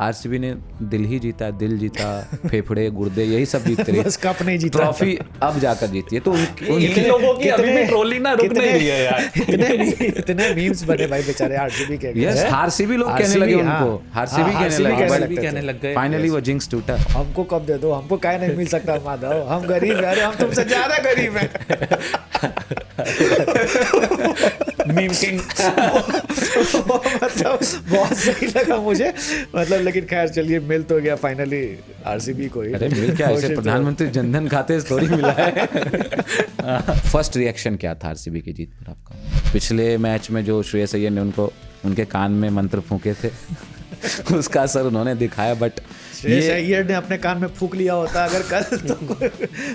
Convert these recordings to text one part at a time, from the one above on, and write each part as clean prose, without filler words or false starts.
RCB ने दिल ही जीता, दिल जीता, फेफड़े, गुर्दे, यही सब जीतते रही, बस कप नहीं जीता, ट्रॉफी अब जाकर जीती है। तो इन लोगों की अभी भी ट्रोलिंग ना रुक नहीं रही है यार। इतने मीम्स बने भाई बेचारे आरसीबी के। यस, आरसीबी लोग कहने लगे उनको, आरसीबी कहने लगे, फाइनली वो जिंक्स टूटा। हमको कब दे दो, हमको काहे नहीं मिल सकता माधव, हम गरीब है, अरे हम तुमसे ज्यादा गरीब हैं। Meme king. मतलब बहुत सही लगा मुझे, मतलब लेकिन खैर चलिए, मिल तो गया फाइनली आरसीबी को ही। अरे मिल क्या, ऐसे प्रधानमंत्री जनधन खाते से थोड़ी मिला है। फर्स्ट रिएक्शन क्या था आरसीबी की जीत पर आपका? पिछले मैच में जो श्रेयस अय्यर ने उनके कान में मंत्र फूंके थे उसका असर उन्होंने दिखाया, बट श्रेयस अय्यर ने अपने कान में फूंक लिया होता अगर कल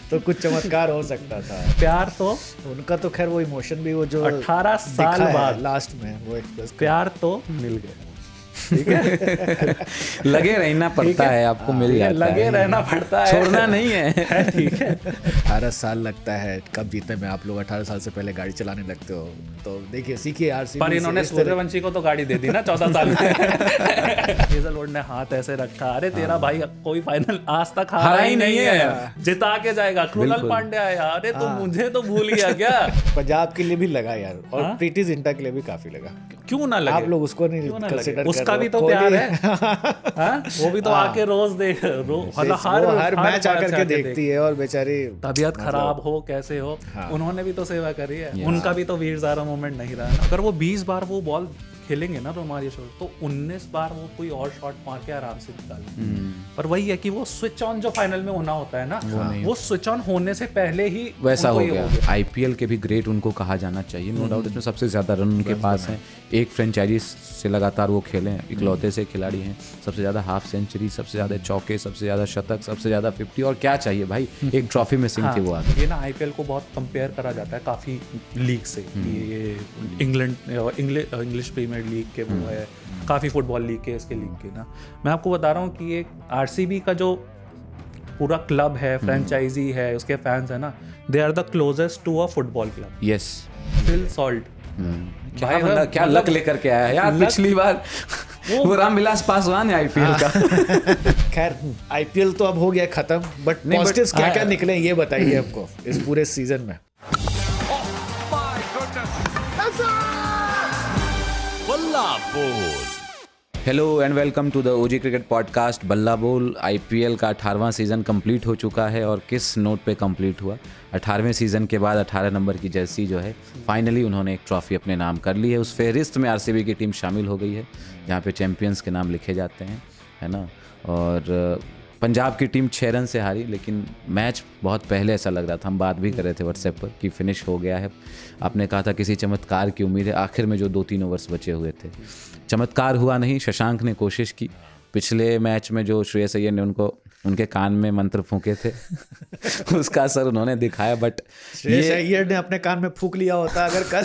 तो कुछ चमत्कार हो सकता था। प्यार तो उनका तो खैर वो इमोशन भी, वो जो 18 साल बाद लास्ट में वो एक्सप्रेस, प्यार तो मिल गया। ठीक है, लगे रहना पड़ता है, आपको मिल जाता है, लगे रहना पड़ता है, छोड़ना नहीं है। ठीक है। 18 साल लगता है कब जीतने में। आप लोग 18 साल से पहले गाड़ी चलाने लगते हो, तो देखिए सीखिए आरसीबी। पर इन्होंने सूर्यवंशी को तो गाड़ी दे दी ना 14 साल में। हेजलवुड ने हाथ ऐसे रखा, अरे तेरा भाई कोई फाइनल आज तक हारा ही नहीं है, जिता के जाएगा। कृणाल पांड्या आया, अरे तू मुझे तो भूल गया क्या? पंजाब के लिए भी लगा यार, और प्रीति जिंटा के लिए भी काफी लगा। क्यों ना लगे? आप लोग उसको नहीं कंसीडर कर, उसका भी तो प्यार है। वो भी तो आके रोज देख, हर मैच आकर के देखती है, और बेचारी तबीयत खराब हो कैसे हो, उन्होंने भी तो सेवा करी है। उनका भी तो वीर ज़ारा मोमेंट नहीं रहा। अगर वो 20 बार वो बॉल खेलेंगे ना रोमारियो शॉट, तो 19 बार वो कोई और शॉट मार के आराम से निकालेंगे। पर वही है कि वो स्विच ऑन जो फाइनल में होना होता है ना, वो स्विच ऑन होने से पहले ही वैसा हो गया। आईपीएल के भी ग्रेट उनको कहा जाना चाहिए, नो डाउट। इसमें सबसे ज्यादा रन उनके पास हैं, एक फ्रेंचाइजी से लगातार वो खेले हैं, इकलौते से खिलाड़ी हैं। सबसे ज्यादा हाफ सेंचुरी, सबसे ज्यादा चौके, सबसे ज्यादा शतक, सबसे ज्यादा 50, और क्या चाहिए भाई, एक ट्रॉफी मिसिंग थी वो आगे। ये ना आईपीएल को बहुत कंपेयर करा जाता है काफी लीग से, ये इंग्लिश प्रीमियर लीग के वो है, काफी फुटबॉल लीग के, इसके लीग के ना। मैं आपको बता रहा हूँ कि ये आरसीबी का जो पूरा क्लब है, फ्रेंचाइजी है, उसके फैंस है ना, they are the closest to a football club. Yes, Phil Salt क्या लक लेकर के आया यार। पिछली बार वो रामविलास पासवान है आईपीएल का। खैर आईपीएल तो अब हो गया खत्म, बट पॉजिटिव्स क्या क्या निकले ये बताइए हमको इस पूरे सीजन में। Hello and welcome to the OG cricket podcast Balla Bol. IPL का 18वां सीज़न कंप्लीट हो चुका है, और किस नोट पे कंप्लीट हुआ। 18वें सीज़न के बाद 18 नंबर की जर्सी जो है, फाइनली उन्होंने एक ट्रॉफ़ी अपने नाम कर ली है। उस फहरिस्त में आरसीबी की टीम शामिल हो गई है, जहाँ पे चैंपियंस के नाम लिखे जाते हैं, है ना। और पंजाब की टीम 6 रन से हारी, लेकिन मैच बहुत पहले ऐसा लग रहा था, हम बात भी कर रहे थे व्हाट्सएप पर कि फिनिश हो गया है। आपने कहा था किसी चमत्कार की उम्मीद है, आखिर में जो 2-3 ओवर्स बचे हुए थे, चमत्कार हुआ नहीं। शशांक ने कोशिश की, पिछले मैच में जो श्रेयस अय्यर ने उनके कान में मंत्र फूंके थे उसका असर उन्होंने दिखाया, बट श्रेयस अय्यर ने अपने कान में फूंक लिया होता अगर कल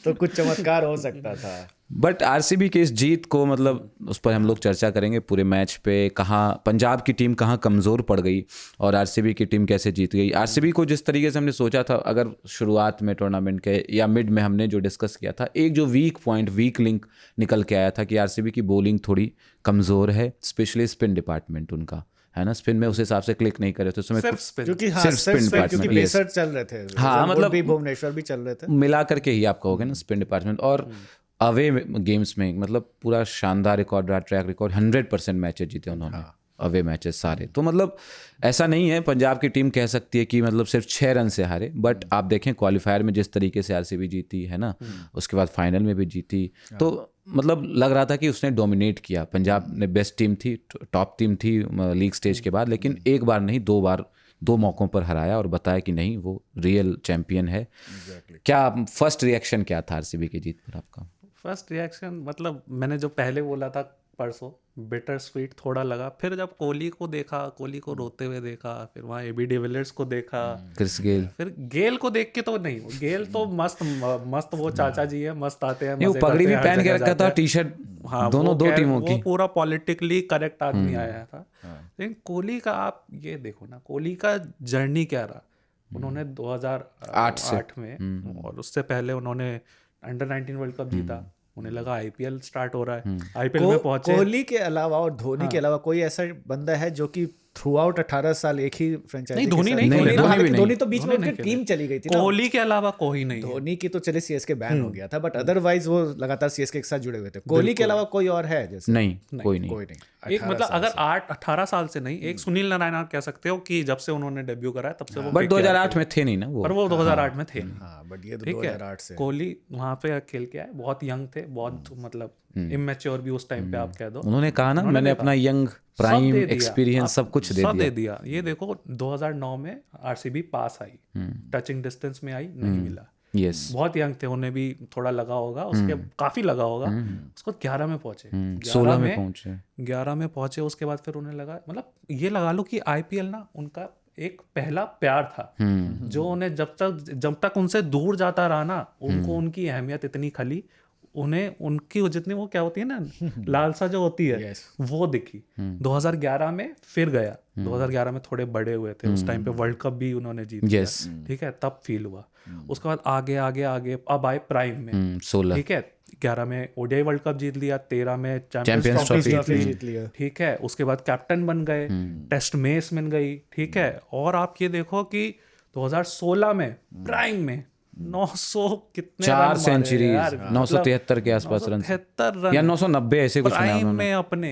तो कुछ चमत्कार हो सकता था। बट आरसीबी की इस जीत को, मतलब उस पर हम लोग चर्चा करेंगे पूरे मैच पे, कहाँ पंजाब की टीम कहाँ कमज़ोर पड़ गई और आरसीबी की टीम कैसे जीत गई। आरसीबी को जिस तरीके से हमने सोचा था, अगर शुरुआत में टूर्नामेंट के या मिड में हमने जो डिस्कस किया था, एक जो वीक लिंक निकल के आया था कि आरसीबी की बॉलिंग थोड़ी कमज़ोर है, स्पेशली स्पिन डिपार्टमेंट उनका, है ना। स्पिन में उस हिसाब से क्लिक नहीं करे थे उसमें, सिर्फ स्पिन डिपार्टमेंट चल रहे थे। हाँ, मतलब भुवनेश्वर भी चल रहे थे, मिला करके ही आप कहोगे ना स्पिन डिपार्टमेंट। और अवे गेम्स में मतलब पूरा शानदार रिकॉर्ड रहा, ट्रैक रिकॉर्ड, 100% मैचेस जीते उन्होंने। अवे मैचेस सारे। तो मतलब ऐसा नहीं है पंजाब की टीम कह सकती है कि मतलब सिर्फ 6 रन से हारे, बट आप देखें क्वालिफायर में जिस तरीके से आरसीबी जीती है ना, उसके बाद फाइनल में भी जीती, तो मतलब लग रहा था कि उसने डोमिनेट किया। पंजाब ने बेस्ट टीम थी, टॉप टीम थी लीग स्टेज के बाद, लेकिन एक बार नहीं 2 बार 2 मौक़ों पर हराया और बताया कि नहीं, वो रियल चैंपियन है। क्या फर्स्ट रिएक्शन क्या था आरसीबी की जीत पर आपका? फर्स्ट रिएक्शन मतलब मैंने जो पहले बोला था परसों, बिटर स्वीट थोड़ा लगा। फिर जब कोहली को देखा, कोहली को रोते हुए देखा, फिर वहाँ एबी डिविलियर्स को देखा, क्रिस गेल, फिर गेल को देख के तो नहीं, गेल तो मस्त वो चाचा जी है, मस्त आते हैं, वो पगड़ी भी पहन के रखा था, टी शर्ट, हाँ, दोनों दो टीमों की, वो पूरा पॉलिटिकली करेक्ट आदमी आया था। लेकिन कोहली का आप ये देखो ना, कोहली का जर्नी क्या रहा। उन्होंने 2008 में और उससे पहले उन्होंने अंडर 19 वर्ल्ड कप जीता, उन्हें लगा आईपीएल स्टार्ट हो रहा है, आईपीएल में पहुंचे। कोहली के अलावा और धोनी के अलावा कोई ऐसा बंदा है जो कि थ्रू आउट 18 साल एक ही फ्रेंचाइजी नहीं, धोनी नहीं, धोनी तो बीच में उनकी टीम चली गई थी ना। कोहली के अलावा कोई नहीं है। धोनी की तो चले सीएसके बैन हो गया था, बट अदरवाइज वो लगातार सीएसके के साथ जुड़े हुए थे। कोहली के अलावा कोई और है जैसे? नहीं, कोई नहीं। कोई नहीं। एक मतलब अगर 18 साल से नहीं, एक सुनील नारायण आप कह सकते हो कि जब से उन्होंने डेब्यू करा है तब से वो बट 2008 में थे नहीं ना वो, पर वो 2008 में थे नहीं। हाँ, बट ये तो ठीक है, 2008 से कोहली वहां पे खेल के आए, बहुत यंग थे, बहुत मतलब इमेच्योर भी उस टाइम पे आप कह दो। उन्होंने कहा ना मैंने अपना यंग प्राइम एक्सपीरियंस सब कुछ दे दिया। ये देखो 2009 में आरसीबी पास आई, टचिंग डिस्टेंस में आई, नहीं मिला। यस, बहुत यंग थे, उन्हें भी थोड़ा लगा होगा, उसके काफी लगा होगा। उसको 11 में पहुंचे, 16 में पहुंचे, 11 में पहुंचे। उसके बाद फिर उन्हें लगा, मतलब ये लगा लो कि आईपीएल ना उनका एक पहला प्यार था, जो उन्हें जब तक उनसे दूर जाता रहा ना, उनको उनकी अहमियत इतनी खली, उन्हें उनकी जितनी वो क्या होती है ना लालसा जो होती है, वो दिखी। 2011 में फिर गया, 2011 में थोड़े बड़े हुए थे, उस टाइम पे वर्ल्ड कप भी उन्होंने जीत लिया, ठीक है, तब फील हुआ। उसके बाद आगे आगे आगे अब आए प्राइम में, 16, ठीक है, 11 में ओडीआई वर्ल्ड कप जीत लिया, 13 में चैंपियंस ट्रॉफी जीत लिया, ठीक है। उसके बाद कैप्टन बन गए, टेस्ट मेस बन गई, ठीक है। और आप ये देखो कि 2016 में प्राइम में 900 कितने 4 सेंचुरीज, 973 के आसपास रन, 973 या 990 ऐसे कुछ प्राइम में अपने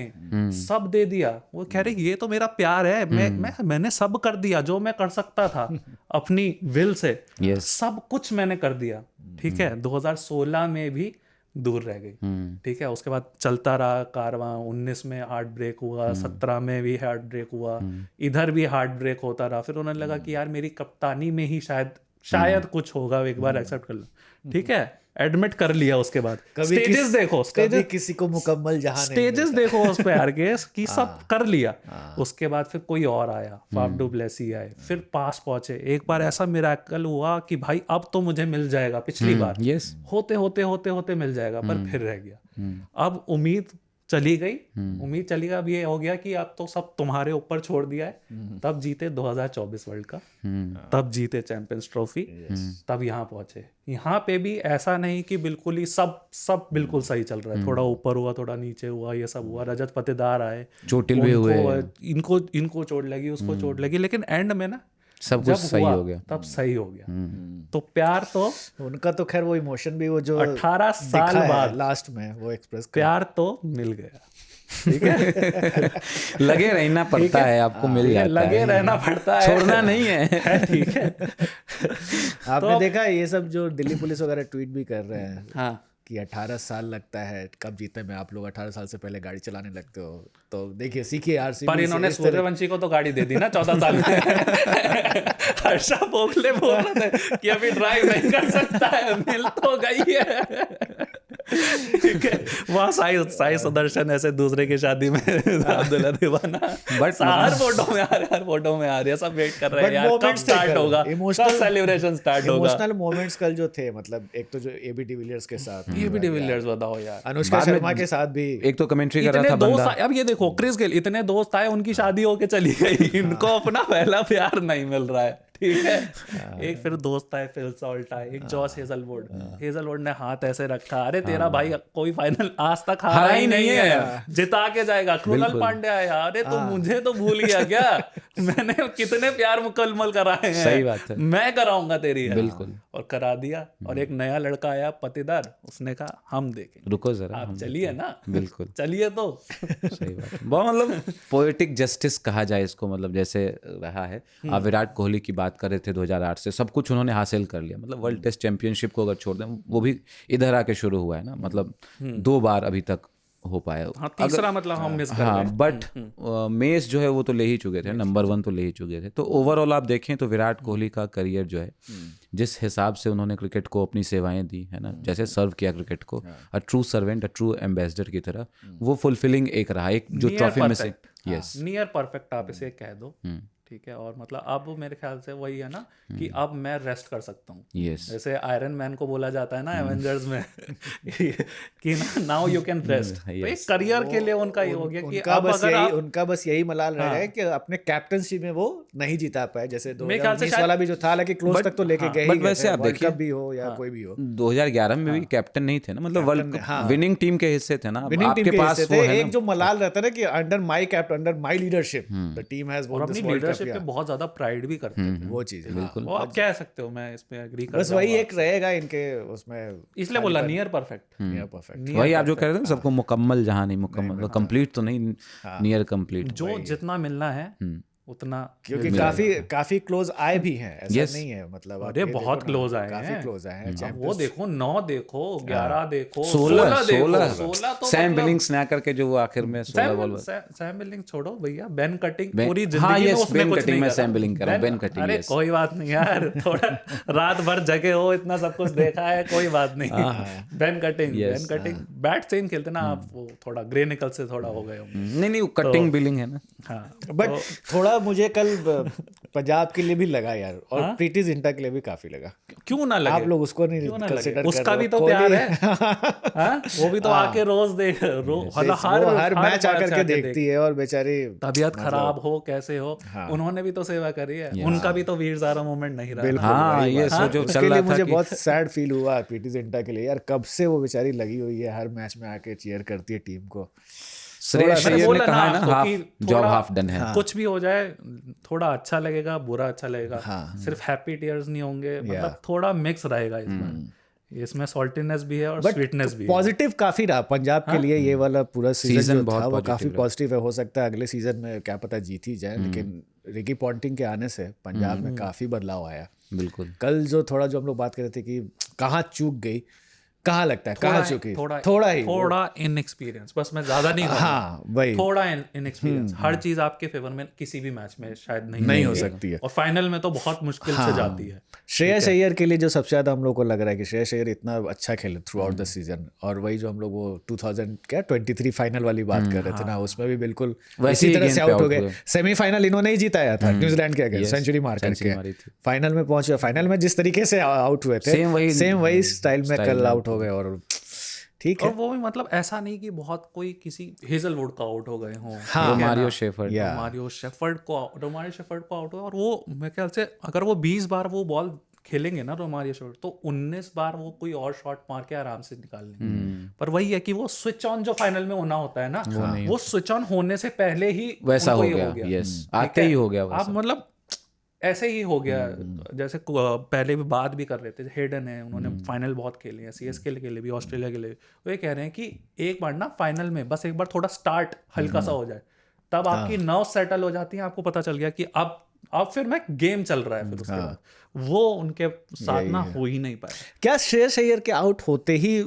सब दे दिया। वो कह रहे ये तो मेरा प्यार है, मैंने सब कर दिया जो मैं कर सकता था अपनी विल से, सब कुछ मैंने कर दिया, ठीक है। 2016 में भी दूर रह गई, ठीक है। उसके बाद चलता रहा कारवां, 19 में हार्ट ब्रेक हुआ, 17 में भी हार्ट ब्रेक हुआ, इधर भी हार्ट ब्रेक होता रहा। फिर उन्होंने लगा कि यार मेरी कप्तानी में ही शायद कुछ होगा, एक बार एक्सेप्ट कर लो, ठीक है, एडमिट कर लिया। उसके बाद स्टेजेस देखो, कभी किसी को मुकम्मल जहां स्टेजेस देखो उस पे यार केस की सब कर लिया। उसके बाद फिर कोई और आया, फाफ डू प्लेसी आए, फिर पास पहुंचे। एक बार ऐसा मिरेकल हुआ कि भाई अब तो मुझे मिल जाएगा, पिछली बार होते होते होते होते मिल जाएगा, पर फिर रह गया। अब उम्मीद चली गई, अब ये हो गया कि अब तो सब तुम्हारे ऊपर छोड़ दिया है। तब जीते 2024 वर्ल्ड कप, तब जीते चैंपियंस ट्रॉफी, तब यहाँ पहुंचे। यहाँ पे भी ऐसा नहीं कि बिल्कुल ही सब बिल्कुल सही चल रहा है, थोड़ा ऊपर हुआ, थोड़ा नीचे हुआ, ये सब हुआ। रजत पाटीदार आए, चोटिल भी हुए, इनको चोट लगी, उसको चोट लगी, लेकिन एंड में ना सब कुछ सही हो गया, तब सही हो गया। तो प्यार तो उनका तो खैर वो इमोशन भी वो जो 18 साल बाद लास्ट में वो एक्सप्रेस प्यार तो मिल गया, ठीक है। लगे रहना पड़ता है, आपको मिल जाता है, लगे रहना पड़ता है, छोड़ना नहीं है, ठीक है। आपने देखा ये सब जो दिल्ली पुलिस वगैरह ट्वीट भी कर रहे हैं, हाँ, कि 18 साल लगता है कब जीतने में, आप लोग 18 साल से पहले गाड़ी चलाने लगते हो। तो देखिए, सीखिए आरसीबी। पर इन्होंने सूर्यवंशी को तो गाड़ी दे दी ना 14 साल में। हर्षा भोगले बोल रहे थे कि अभी ड्राइव नहीं कर सकता है, मिल तो गई है, ठीक है। वहाँ साई सुदर्शन ऐसे दूसरे की शादी में अब्दुल्ला दीवाना, बट हर फोटो में आ रही है, सब वेट कर रहे हैं यार कब स्टार्ट होगा, कब सेलिब्रेशन स्टार्ट होगा। इमोशनल मोमेंट्स कल जो थे, मतलब एक तो जो एबी डिविलियर्स के साथ, एबी डिविलियर्स बताओ यार, अनुष्का शर्मा के साथ भी एक तो कमेंट्री कर रहा था बंदा। अब ये देखो क्रिस गेल, इतने दोस्त आए, उनकी शादी होके चली गई, इनको अपना पहला प्यार नहीं मिल रहा है, ठीक है। एक फिर दोस्त आए, फिल सॉल्ट आए, एक जॉस हेजलवुड ने हाथ ऐसे रखा, अरे तेरा भाई कोई फाइनल आज तक हारा ही नहीं है, जिता के जाएगा। कृणाल पांडे आया, अरे तो मुझे तो भूल गया क्या, मैंने कितने प्यार मुकम्मल कराए हैं, सही बात है, मैं कराऊंगा तेरी, बिल्कुल, और करा दिया। और एक नया लड़का आया पाटीदार, उसने कहा हम देखेंगे, रुको जरा, आप चलिए ना, बिल्कुल चलिए। तो सही बात है, बहुत मतलब पोएटिक जस्टिस कहा जाए इसको, मतलब जैसे रहा है। आप विराट कोहली की बात कर रहे थे, 2008 से सब कुछ उन्होंने हासिल कर लिया, मतलब वर्ल्ड टेस्ट चैंपियनशिप को अगर छोड़ दें, वो भी इधर आके शुरू हुआ है ना, मतलब 2 बार अभी तक हो पाया। हाँ, तीसरा मतलब हम मिस कर रहे हैं। बट मेस जो है वो तो ले ही चुके थे, नंबर 1 तो ले ही चुके थे। तो ओवरऑल आप देखें तो विराट कोहली का करियर जो है, जिस हिसाब से उन्होंने क्रिकेट को अपनी सेवाएं दी है ना, जैसे सर्व किया क्रिकेट को, a true servant, a true ambassador की तरह, वो फुलफिलिंग एक रहा, एक जो ट्रॉफी में से यस नियर परफेक्ट आप इसे कह दो, ठीक है। और मतलब अब मेरे ख्याल से वही है ना कि अब मैं रेस्ट कर सकता हूँ, जैसे आयरन मैन को बोला जाता है ना एवेंजर्स में कि नाउ यू कैन रेस्ट। तो एक करियर के लिए उनका ये हो गया कि अब अगर उनका बस यही मलाल रह गया कि अपने कैप्टनशिप में वो नहीं जीता पाए, जैसे मेरे ख्याल से 2019 वाला भी जो था, हालांकि क्लोज तक तो लेके गए ही बट गए वैसे थे, आप वर्ल्ड देखिए, कप भी हो या कोई भी हो। 2011 में भी कैप्टन नहीं थे ना, मतलब वर्ल्ड विनिंग टीम के हिस्से थे ना, विनिंग टीम आपके के पास हिस्से वो थे। है एक ना। जो मलाल रहता है ना कि under my captain, under my leadership the team has और वॉन अपनी दिस वर्ल्ड लीडरशिप पे कप। बहुत ज्यादा प्राइड भी करते थे। वो चीज है, बिल्कुल। वो आप कह सकते हो, मैं इस पे एग्री कर बस वही एक रहेगा इनके उसमें, इसलिए बोला नियर परफेक्ट। परफेक्ट। वही आप जो कह रहे थे ना, सबको मुकम्मल जहाँ नहीं मुकम्मल, कंप्लीट तो नहीं, नियर कंप्लीट। जो जितना मिलना है उतना, क्योंकि काफी क्लोज आए भी हैं, ऐसा नहीं है, मतलब अरे बहुत क्लोज आए काफी हैं, क्लोज आए हैं। अब वो देखो 9 देखो 11 देखो 16 16 तो सैम बिलिंग्स ने आकर के जो वो आखिर में 16 बॉल। सैम बिलिंग छोड़ो भैया, बेन कटिंग पूरी हाँ, जिंदगी में yes, उसने Ben कुछ Cutting नहीं मैं करा। सैम बिलिंग कर रहा हूँ, Ben Cutting, अरे yes। कोई बात नहीं यार, थोड़ा रात भर जगे हो, इतना सब कुछ देखा है, कोई बात नहीं। बेन कटिंग बैट सेम खेलते ना आप, वो थोड़ा ग्रे निकल से थोड़ा हो गए होंगे। नहीं वो कटिंग बिलिंग है ना। हाँ, बट थोड़ा मुझे कल पंजाब के लिए भी लगा यार, और प्रीति जिंटा के लिए भी काफी लगा। क्यों ना लगे, आप लोग उसको नहीं क्यों ना कंसिडर लगे, कर उसका रहे भी हो। तो प्यार है। हाँ? वो भी तो आके रोज देख, हर मैच आकर के देखती है, और बेचारी तबीयत खराब हो कैसे हो, उन्होंने भी तो सेवा करी है, उनका भी तो वीर ज़ारा मोमेंट नहीं रहा। हाँ, ये सोचो उसके लिए मुझे बहुत सैड फील हुआ प्रीति जिंटा के लिए यार, कब से वो बेचारी लगी हुई है, हर मैच में आके चीयर करती है टीम को। श्रेयस अय्यर ने कहा है ना, हाफ जॉब हाफ डन है। कुछ भी हो जाए, थोड़ा अच्छा लगेगा, बुरा अच्छा लगेगा, सिर्फ हैप्पी टीयर्स नहीं होंगे, मतलब थोड़ा मिक्स रहेगा इसमें सॉल्टीनेस भी है और स्वीटनेस भी है। पॉजिटिव काफी रहा पंजाब के लिए, ये वाला पूरा सीजन जो था वो काफी पॉजिटिव है। हो सकता है अगले सीजन में क्या पता जीत ही जाए, लेकिन रिकी पॉन्टिंग के आने से पंजाब में काफी बदलाव आया। बिल्कुल। कल जो हम लोग बात कर रहे थे कि कहाँ चूक गई, कहाँ लगता है कहाँ चुकी, थोड़ा इनएक्सपीरियंस, बस मैं ज्यादा नहीं, हाँ वही, थोड़ा इनएक्सपीरियंस। हर चीज आपके फेवर में किसी भी मैच में शायद नहीं हो सकती है, और फाइनल में तो बहुत मुश्किल से जाती है। श्रेयस अय्यर के लिए जो सबसे ज्यादा हम लोग को लग रहा है कि श्रेयस अय्यर इतना अच्छा खेले थ्रू आउट द सीजन, और वही जो हम लोग वो 2023 फाइनल वाली बात कर रहे थे ना, उसमें भी बिल्कुल इसी तरह से आउट हो गए। सेमीफाइनल इन्होंने ही जीताया था न्यूजीलैंड के अगेंस्ट, सेंचुरी मार करके फाइनल में पहुंचे। फाइनल में जिस तरीके से आउट हुए थे, सेम वही स्टाइल में कल आउट हो गए, और ठीक है। और वो भी मतलब ऐसा नहीं कि बहुत कोई किसी हेजलवुड का आउट हो गए हों, रोमारियो शेफर्ड को आउट हुआ, और वो मेरे ख्याल से अगर वो 20 बार वो बॉल खेलेंगे ना रोमारियो शेफर्ड, तो 19 बार वो कोई और शॉट मार के आराम से निकाल लेंगे। पर वही है कि वो स्विच ऑन जो फाइनल में होना होता है ना, वो स्विच ऑन होने से पहले ही वैसा हो गया। यस, आते ही हो गया। आप मतलब ऐसे ही हो गया। जैसे पहले भी बात भी कर रहे थे, हेडन है, उन्होंने फाइनल बहुत खेले हैं, सीएसके के लिए भी, ऑस्ट्रेलिया के लिए। वो ये कह रहे हैं कि एक बार ना फाइनल में बस एक बार थोड़ा स्टार्ट हल्का सा हो जाए, तब आपकी नर्व सेटल हो जाती है, आपको पता चल गया कि अब फिर मैं गेम चल रहा है। फिर उसके बाद वो उनके साथ ना हो ही नहीं पाया। क्या श्रेयस अय्यर के आउट होते ही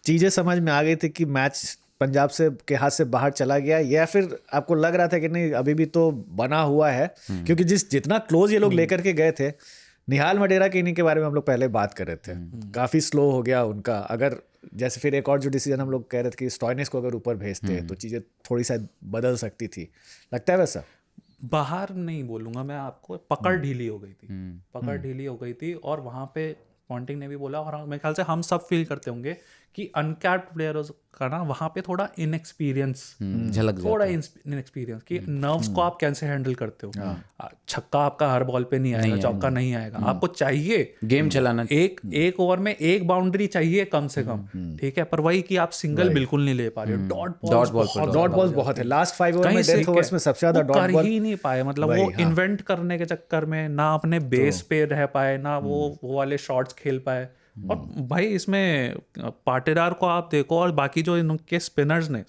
चीजें समझ में आ गई थी कि मैच पंजाब से के हाथ से बाहर चला गया, या फिर आपको लग रहा था कि नहीं अभी भी तो बना हुआ है? क्योंकि जितना क्लोज ये लोग लेकर के गए थे, निहाल मडेरा के इनिंग के बारे में हम लोग पहले बात कर रहे थे, काफी स्लो हो गया उनका। अगर जैसे फिर एक और जो डिसीजन हम लोग कह रहे थे कि स्टॉइनिस को अगर ऊपर भेजते तो चीजें थोड़ी सा बदल सकती थी, लगता है वैसा? बाहर नहीं बोलूंगा मैं आपको, पकड़ ढीली हो गई थी, और वहां पे पॉन्टिंग ने भी बोला, और मेरे ख्याल से हम सब फील करते होंगे कि अनकैप्ड प्लेयर्स का ना वहाँ पे थोड़ा इनएक्सपीरियंस झलक थोड़ा इनएक्सपीरियंस कि नर्व्स को आप कैसे हैंडल करते हो। छक्का आपका हर बॉल पे नहीं आएगा, चौका नहीं आएगा, आपको चाहिए गेम चलाना, एक ओवर में एक बाउंड्री चाहिए कम से कम, ठीक है। पर वही कि आप सिंगल बिल्कुल नहीं ले पा रहे हो, डॉट बॉल बहुत है। लास्ट 5 ओवर में, डेथ ओवर्स में सबसे ज्यादा डॉट बॉल कर ही नहीं पाए। मतलब वो इन्वेंट करने के चक्कर में ना अपने बेस पे रह पाए, ना वो वाले शॉट्स खेल पाए। और भाई इसमें पाटीदार को आप देखो, और बाकी जो इनके स्पिनर्स ने,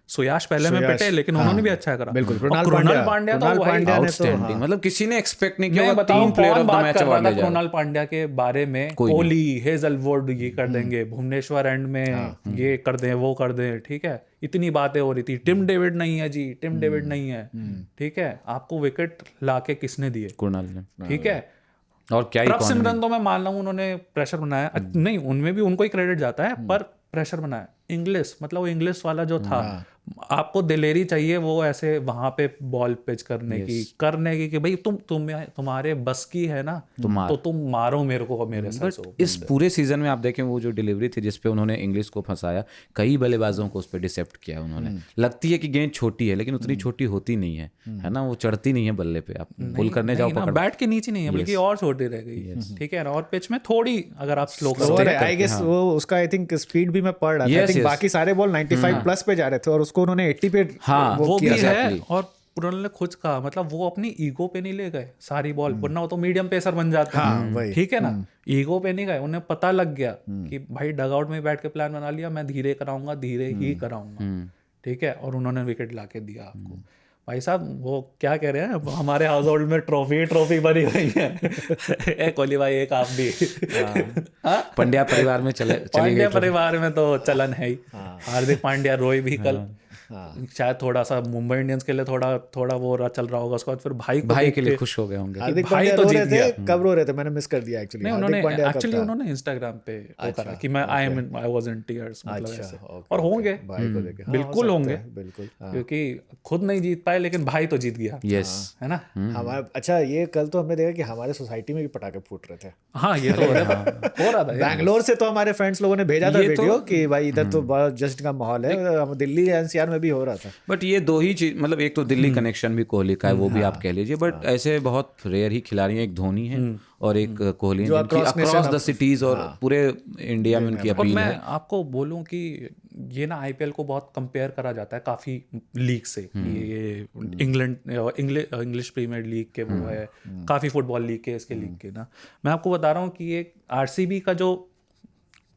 सुयाश पहले में पिटे, लेकिन उन्होंने भी अच्छा करा। बिल्कुल, कृणाल पांड्या तो आउटस्टैंडिंग, मतलब किसी ने एक्सपेक्ट नहीं किया। तीन player of the match award ले जा रहा है कृणाल पांड्या के बारे में। कोहली, हेजलवुड ये कर देंगे, भुवनेश्वर एंड में ये कर दें, वो कर दें, ठीक है। इतनी बातें हो रही थी, टिम डेविड नहीं है जी, टिम डेविड नहीं है, ठीक है। आपको विकेट लाके किसने दिए? कुणाल ने, ठीक है। और क्या प्रभ सिमरन तो मैं मान रहा हूँ उन्होंने प्रेशर बनाया, नहीं उनमें भी उनको ही क्रेडिट जाता है, पर प्रेशर बनाया। इंग्लिश, मतलब वो इंग्लिश वाला जो था, आपको दिलेरी चाहिए वो ऐसे वहां पे बॉल पिच करने की कि भाई तुम्हारे बस की है ना तो तुम मारो मेरे को मेरे सर से। इस पूरे सीजन में आप देखें वो जो डिलीवरी थी जिसपे उन्होंने इंग्लिश को फंसाया, कई बल्लेबाजों को उस पर डिसेप्ट किया उन्होंने। लगती है कि गेंद छोटी है लेकिन उतनी छोटी होती नहीं है ना, वो चढ़ती नहीं है बल्ले पे, आप पुल करने जाओ पकड़ बैट के नीचे नहीं है बल्कि और छोटी रह गई, ठीक है ना। और पिच में थोड़ी अगर आप स्लो करोगे, आई गेस वो उसका आई थिंक स्पीड भी मैं पढ़ रहा था, आई थिंक बाकी सारे बॉल 95 प्लस पे जा रहे थे और उसको उन्होंने 80 पे वो भी है। और उन्होंने खुद कहा मतलब वो अपनी ईगो पे नहीं ले गए सारी बॉल, वरना वो तो मीडियम पेसर बन जाते हैं, ठीक है ना। ईगो पे नहीं गए, उन्हें पता लग गया कि भाई डगआउट में बैठ के प्लान बना लिया, मैं धीरे कराऊंगा, धीरे ही कराऊंगा, ठीक है। और उन्होंने विकेट ला के दिया आपको। भाई साहब वो क्या कह रहे हैं, हमारे हाउस होल्ड में ट्रॉफी बनी हुई है। कोहली भाई एक आप भी पंड्या परिवार में पांड्या परिवार में तो चलन है ही। हार्दिक पांड्या रोए भी कल, शायद थोड़ा सा मुंबई इंडियंस के लिए थोड़ा वो चल रहा होगा। उसके बाद फिर भाई के लिए खुश हो गए होंगे। हार्दिक पांड्या तो जीत गया। कब रो रहे थे, मैंने मिस कर दिया एक्चुअली। उन्होंने इंस्टाग्राम पे वो करा कि मैं आई वाज इन टीयर्स, मतलब ऐसे। और होंगे भाई को लेके, बिल्कुल होंगे, बिल्कुल, क्योंकि खुद नहीं जीत पाए लेकिन भाई तो जीत गया, यस है ना। हमारे अच्छा ये कल तो हमने देखा कि हमारे सोसाइटी में भी पटाखे फूट रहे थे। हाँ ये तो हो रहा था। बैंगलोर से तो हमारे फ्रेंड्स लोगों ने भेजा था वीडियो कि भाई इधर तो बहुत जस्ट का माहौल है। दिल्ली एनसीआर में भी हो रहा था। बट ये दो ही चीज, मतलब एक तो दिल्ली कनेक्शन भी कोहली का है, वो भी आप कह लीजिए, बट ऐसे बहुत रेयर ही खिलाड़ी हैं। एक धोनी है और एक कोहली है, अक्रॉस द सिटीज और पूरे इंडिया में उनकी अपील है। मैं आपको बोलूं कि ये ना आईपीएल को बहुत कंपेयर करा जाता है काफी लीग से। ये इंग्लिश प्रीमियर लीग के वो है, काफी फुटबॉल लीग के, इसके लीग के ना। मैं आपको बता रहा हूँ कि ये आरसीबी का जो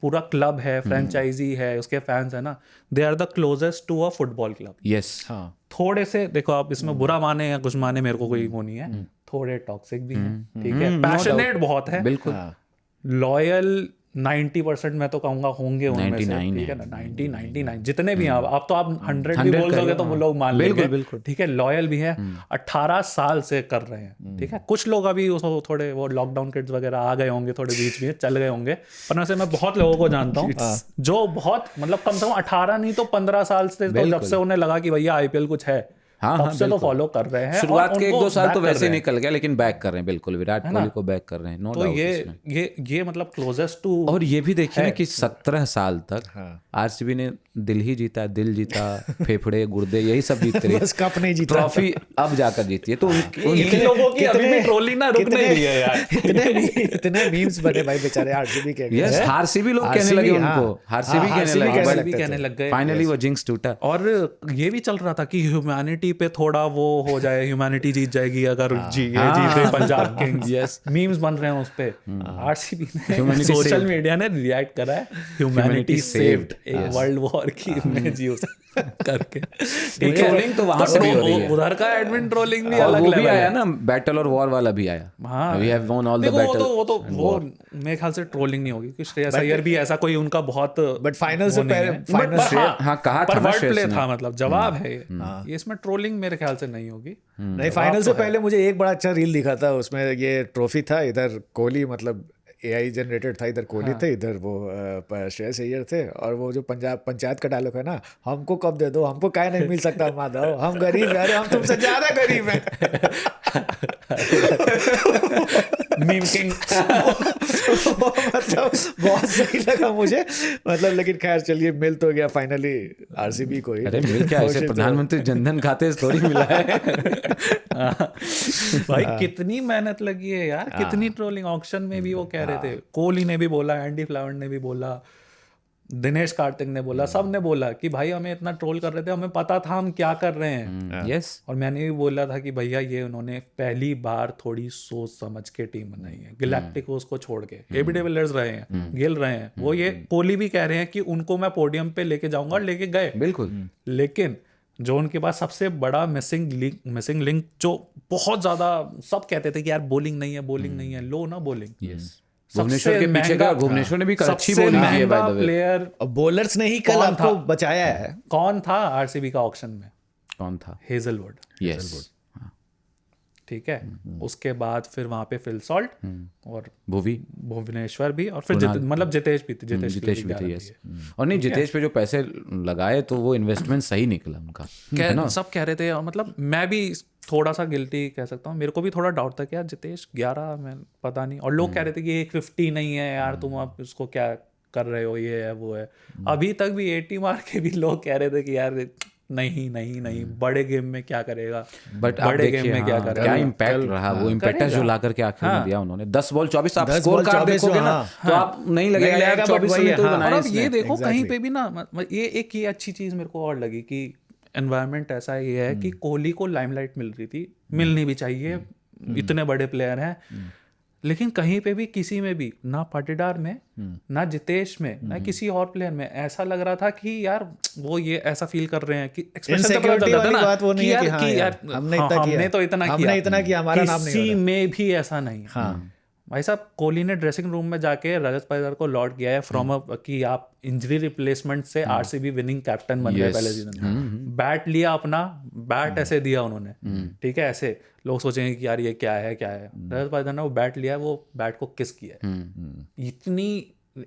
पूरा क्लब है, फ्रेंचाइजी है, उसके फैंस है ना, they are the closest to a football club. Yes, थोड़े से देखो आप इसमें बुरा माने या कुछ माने, मेरे को कोई वो नहीं है, थोड़े टॉक्सिक भी हैं, ठीक है, पैशनेट बहुत है, बिल्कुल, लॉयल 90% मैं तो कहूंगा होंगे उनमें से, ठीक है ना। 99 जितने भी हैं, आप तो आप 100 भी बोल दोगे तो वो लोग मान लेंगे, बिल्कुल, ठीक है। लॉयल भी है, 18 साल से कर रहे हैं, ठीक है। कुछ लोग अभी थोड़े वो लॉकडाउन किड्स वगैरह आ गए होंगे, थोड़े बीच में चल गए होंगे, पर वैसे मैं बहुत लोगों को जानता हूँ जो बहुत मतलब कम से कम 18 नहीं तो 15 साल से, तो जब से उन्हें लगा कि भैया आईपीएल कुछ है, तब से तो फॉलो कर रहे हैं। शुरुआत के 1-2 साल तो वैसे ही निकल गया, लेकिन बैक कर रहे हैं, बिल्कुल विराट कोहली को बैक कर रहे हैं, नो डाउट। तो ये मतलब क्लोजेस्ट टू। और ये भी देखिए ना कि 17 साल तक आरसीबी ने दिल ही जीता, दिल जीता, फेफड़े गुर्दे यही सब जीतते रहे, बस कप नहीं जीता, ट्रॉफी अब जाकर जीती है। तो इन लोगों की अभी भी ट्रोलिंग ना रुक नहीं रही है यार। इतने मीम्स बने भाई बेचारे आरसीबी के। यस, आरसीबी लोग कहने लगे उनको, आरसीबी कहने लग गए, फाइनली वो जिंक्स टूटा। और ये भी चल रहा था कि ह्यूमैनिटी पे थोड़ा वो हो जाए, ह्यूमैनिटी जीत जाएगी अगर जीते पंजाब किंग्स। यस, मीम्स बन रहे हैं उस पे। आरसीबी ने सोशल मीडिया ने रिएक्ट करा है, ह्यूमैनिटी सेव्ड, एक वर्ल्ड वॉर की इमेज यूज करके, ठीक है। ट्रोलिंग तो वहां से भी हो रही है, उधर का एडमिन ट्रोलिंग भी अलग लेवल आया ना, बैटल और वॉर वाला भी आया। हाँ, we have won all the battle. वो मेरे ख्याल से ट्रोलिंग नहीं होगी, क्योंकि श्रेयस अय्यर भी ऐसा कोई उनका बहुत, बट फाइनल से पहले कहा था वर्ड प्ले था, मतलब जवाब है ये, इसमें ट्रोलिंग मेरे ख्याल से नहीं होगी। नहीं, फाइनल से पहले मुझे एक बड़ा अच्छा रील दिखा था, उसमें ये ट्रॉफी था, इधर कोहली मतलब एआई जनरेटेड था, इधर कोहली थे, इधर वो श्रेयस अय्यर थे, और वो जो पंचायत का डायलॉग है ना, हमको कब दे दो, हमको क्या नहीं मिल सकता माधव, हम गरीब है, अरे हम तुमसे ज्यादा गरीब हैं। मीम किंग मतलब बहुत सही लगा मुझे, मतलब। लेकिन खैर चलिए, मिल तो गया फाइनली आरसीबी को ही। अरे मिल क्या, ऐसे प्रधानमंत्री जनधन खाते से थोड़ी मिला है। भाई कितनी मेहनत लगी है यार, कितनी ट्रोलिंग। ऑक्शन में भी वो कह रहे थे, कोहली ने भी बोला, एंडी फ्लावर ने भी बोला, दिनेश कार्तिक ने बोला, सब ने बोला कि भाई हमें इतना ट्रोल कर रहे थे, हमें पता था हम क्या कर रहे हैं। यस, और मैंने भी बोला था कि भैया ये उन्होंने पहली बार थोड़ी सोच समझ के टीम बनाई है। गिलैक्टिक उसको छोड़ के एबी डिविलियर्स रहे हैं, गिल रहे हैं, वो ये कोहली भी कह रहे हैं कि उनको मैं पोडियम पे लेके जाऊंगा, और लेके गए बिल्कुल। लेकिन जो उनके पास सबसे बड़ा मिसिंग लिंक जो बहुत ज्यादा सब कहते थे कि यार बॉलिंग नहीं है, लो ना बॉलिंग। भुवनेश्वर के पीछे का, भुवनेश्वर ने भी अच्छी बॉलिंग की है by the way. Player bowlers ने ही कल आपको बचाया है। कौन था आरसीबी का ऑक्शन में? कौन था? हेजलवुड। यस, ठीक है, उसके बाद फिर वहाँ पे फिल सॉल्ट और भुवनेश्वर भी, और फिर मतलब जितेश भी थे, जितेश भी थे, यस। और नहीं, जितेश पे जो पैसे लगाए तो वो इन्वेस्टमेंट सही निकला उनका, सब कह रहे थे, मतलब मैं भी थोड़ा सा गिल्टी कह सकता हूँ, मेरे को भी थोड़ा डाउट था कि यार जितेश 11, मैं पता नहीं, और लोग कह रहे थे कि 150 नहीं है यार, तुम अब उसको क्या कर रहे हो, ये है वो है। अभी तक भी 80 मार के भी लोग कह रहे थे कि यार नहीं, बड़े गेम में क्या करेगा, बट बड़े गेम में क्या करेगा, क्या इम्पैक्ट रहा, वो इम्पैक्ट जो ला करके आखिर में दिया उन्होंने। 10 बॉल 24, आप स्कोर कार्ड देखोगे ना तो आप नहीं लगेगा यार 24 में तो बनाया। और अब ये देखो कहीं पे भी ना, ये अच्छी चीज मेरे को और लगी कि एनवायरनमेंट ऐसा ये है कि कोहली को लाइमलाइट मिल रही थी, मिलनी भी चाहिए, इतने बड़े प्लेयर हैं, लेकिन कहीं पे भी किसी में भी, ना पाटीदार में, ना जितेश में, ना किसी और प्लेयर में ऐसा लग रहा था कि यार वो ये ऐसा फील कर रहे हैं कि इनसिक्योरिटी वाली बात वो नहीं है कि यार हमने तो इतना किया, हमारा नाम नहीं, किसी में भी ऐसा नहीं। भाई साहब, कोहली ने ड्रेसिंग रूम में जाके रजत पाटीदार को लौट गया है फ्रॉम कि आप इंजरी रिप्लेसमेंट से आरसीबी विनिंग कैप्टन बन गए पहले सीजन में। बैट लिया अपना, बैट ऐसे दिया उन्होंने, ठीक है, ऐसे लोग सोचेंगे कि यार ये क्या है रजत पाटीदार ने वो बैट लिया, वो बैट को किस किया है।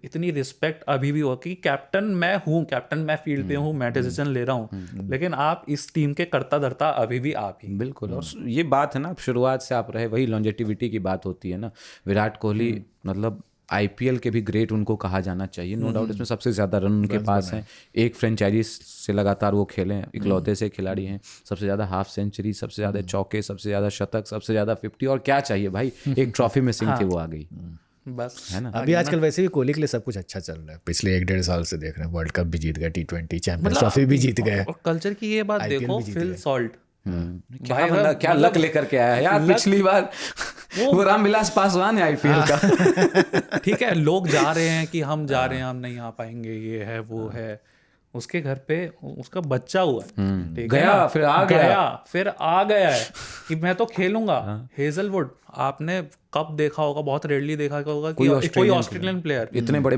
इतनी रिस्पेक्ट अभी भी हो कि कैप्टन मैं हूँ, कैप्टन मैं फील्ड पे हूँ, मैं डिसीजन ले रहा हूँ, लेकिन आप इस टीम के करता धरता अभी भी आप ही। बिल्कुल, और ये बात है ना, शुरुआत से आप रहे, वही लॉन्जेटिविटी की बात होती है ना। विराट कोहली मतलब आईपीएल के भी ग्रेट उनको कहा जाना चाहिए, नो डाउट। इसमें सबसे ज़्यादा रन उनके पास हैं, एक फ्रेंचाइजी से लगातार वो खेले हैं, इकलौते से खिलाड़ी हैं, सबसे ज़्यादा हाफ सेंचुरी, सबसे ज़्यादा चौके, सबसे ज़्यादा शतक, सबसे ज़्यादा 50, और क्या चाहिए भाई, एक ट्रॉफी मिसिंग थी, वो आ गई बस, है ना। अभी आजकल वैसे भी कोहली के लिए सब कुछ अच्छा चल रहा है, पिछले 1-1.5 साल से देख रहे हैं, वर्ल्ड कप भी जीत गए, T20 चैंपियंस ट्रॉफी भी जीत गए, और कल्चर की ये बात देखो, फिल सॉल्ट क्या लक लेकर के आया यार, पिछली बार वो रामविलास पासवान है आईपीएल का। ठीक है, लोग जा रहे हैं कि हम जा रहे हैं, हम नहीं आ पाएंगे, ये है वो है, उसके घर पे उसका बच्चा हुआ है, गया फिर आ गया है कि मैं तो खेलूंगा। हेजलवुड आपने कब देखा होगा, बहुत रेयरली देखा होगा कि कोई ऑस्ट्रेलियन प्लेयर इतने बड़े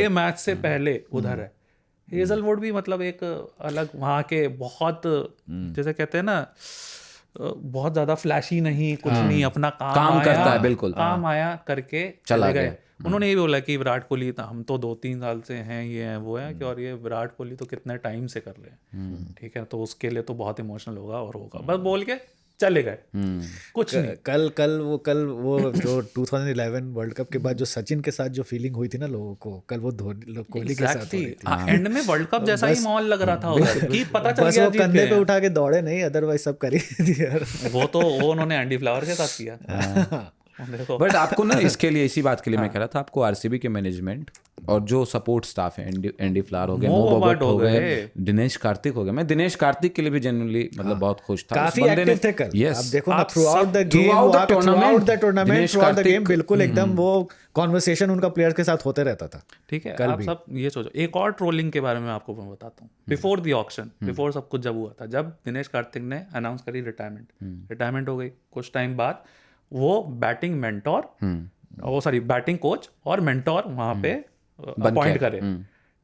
मैच से पहले उधर है। हेजलवुड भी मतलब एक अलग वहाँ के, बहुत जैसे कहते हैं ना, बहुत ज्यादा फ्लैशी नहीं, कुछ नहीं, अपना काम करता है, बिल्कुल काम आया करके चले गए। उन्होंने ये भी बोला कि विराट कोहली हम तो 2-3 साल से हैं, ये है वो है कि, और ये विराट कोहली तो कितने टाइम से कर रहे हैं, ठीक है, तो उसके लिए तो बहुत इमोशनल होगा और होगा, बस बोल के चले गए, कुछ नहीं। कल वो जो 2011 वर्ल्ड कप के बाद जो सचिन के साथ जो फीलिंग हुई थी ना लोगों को, कल वो कोहली के साथ हुई थी। एंड में वर्ल्ड कप जैसा ही माहौल लग रहा था उधर कि पता चल गया, वो कंधे पे उठा के दौड़े नहीं, अदरवाइज सब कर ही दिया। वो उन्होंने एंडी फ्लावर के साथ किया। बट आपको ना, इसके लिए, इसी बात के लिए मैं कह रहा था, आपको आरसीबी के मैनेजमेंट और जो सपोर्ट स्टाफ है, एंडी फ्लावर हो गए, मो बोबट हो गए, दिनेश कार्तिक हो गए, मैं दिनेश कार्तिक के लिए भी जेन्युइनली मतलब बहुत खुश था, काफी एक्टिव थे कल। आप देखो ना, through out the tournament, through out the game, बिल्कुल एकदम वो कॉन्वर्सेशन उनका प्लेयर के साथ होते रहता था। ठीक है, आप सब ये सोचो, एक और ट्रोलिंग के बारे में आपको मैं बताता हूँ। बिफोर द ऑक्शन, बिफोर सब कुछ जब हुआ था, जब दिनेश कार्तिक ने अनाउंस करी रिटायरमेंट हो गई, कुछ टाइम बाद वो बैटिंग मेंटोर, बैटिंग कोच और मेंटोर वहां पे अपॉइंट करे,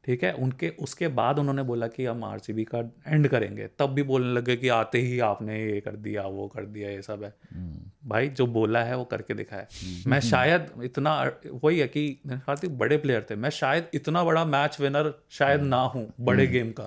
ठीक है। उसके बाद उन्होंने बोला कि हम आरसीबी का एंड करेंगे, तब भी बोलने लगे कि आते ही आपने ये कर दिया, वो कर दिया, ये सब है। भाई जो बोला है वो करके दिखाया। मैं शायद इतना, वही है कि कार्तिक बड़े प्लेयर थे, मैं शायद इतना बड़ा मैच विनर शायद ना हूँ बड़े गेम का,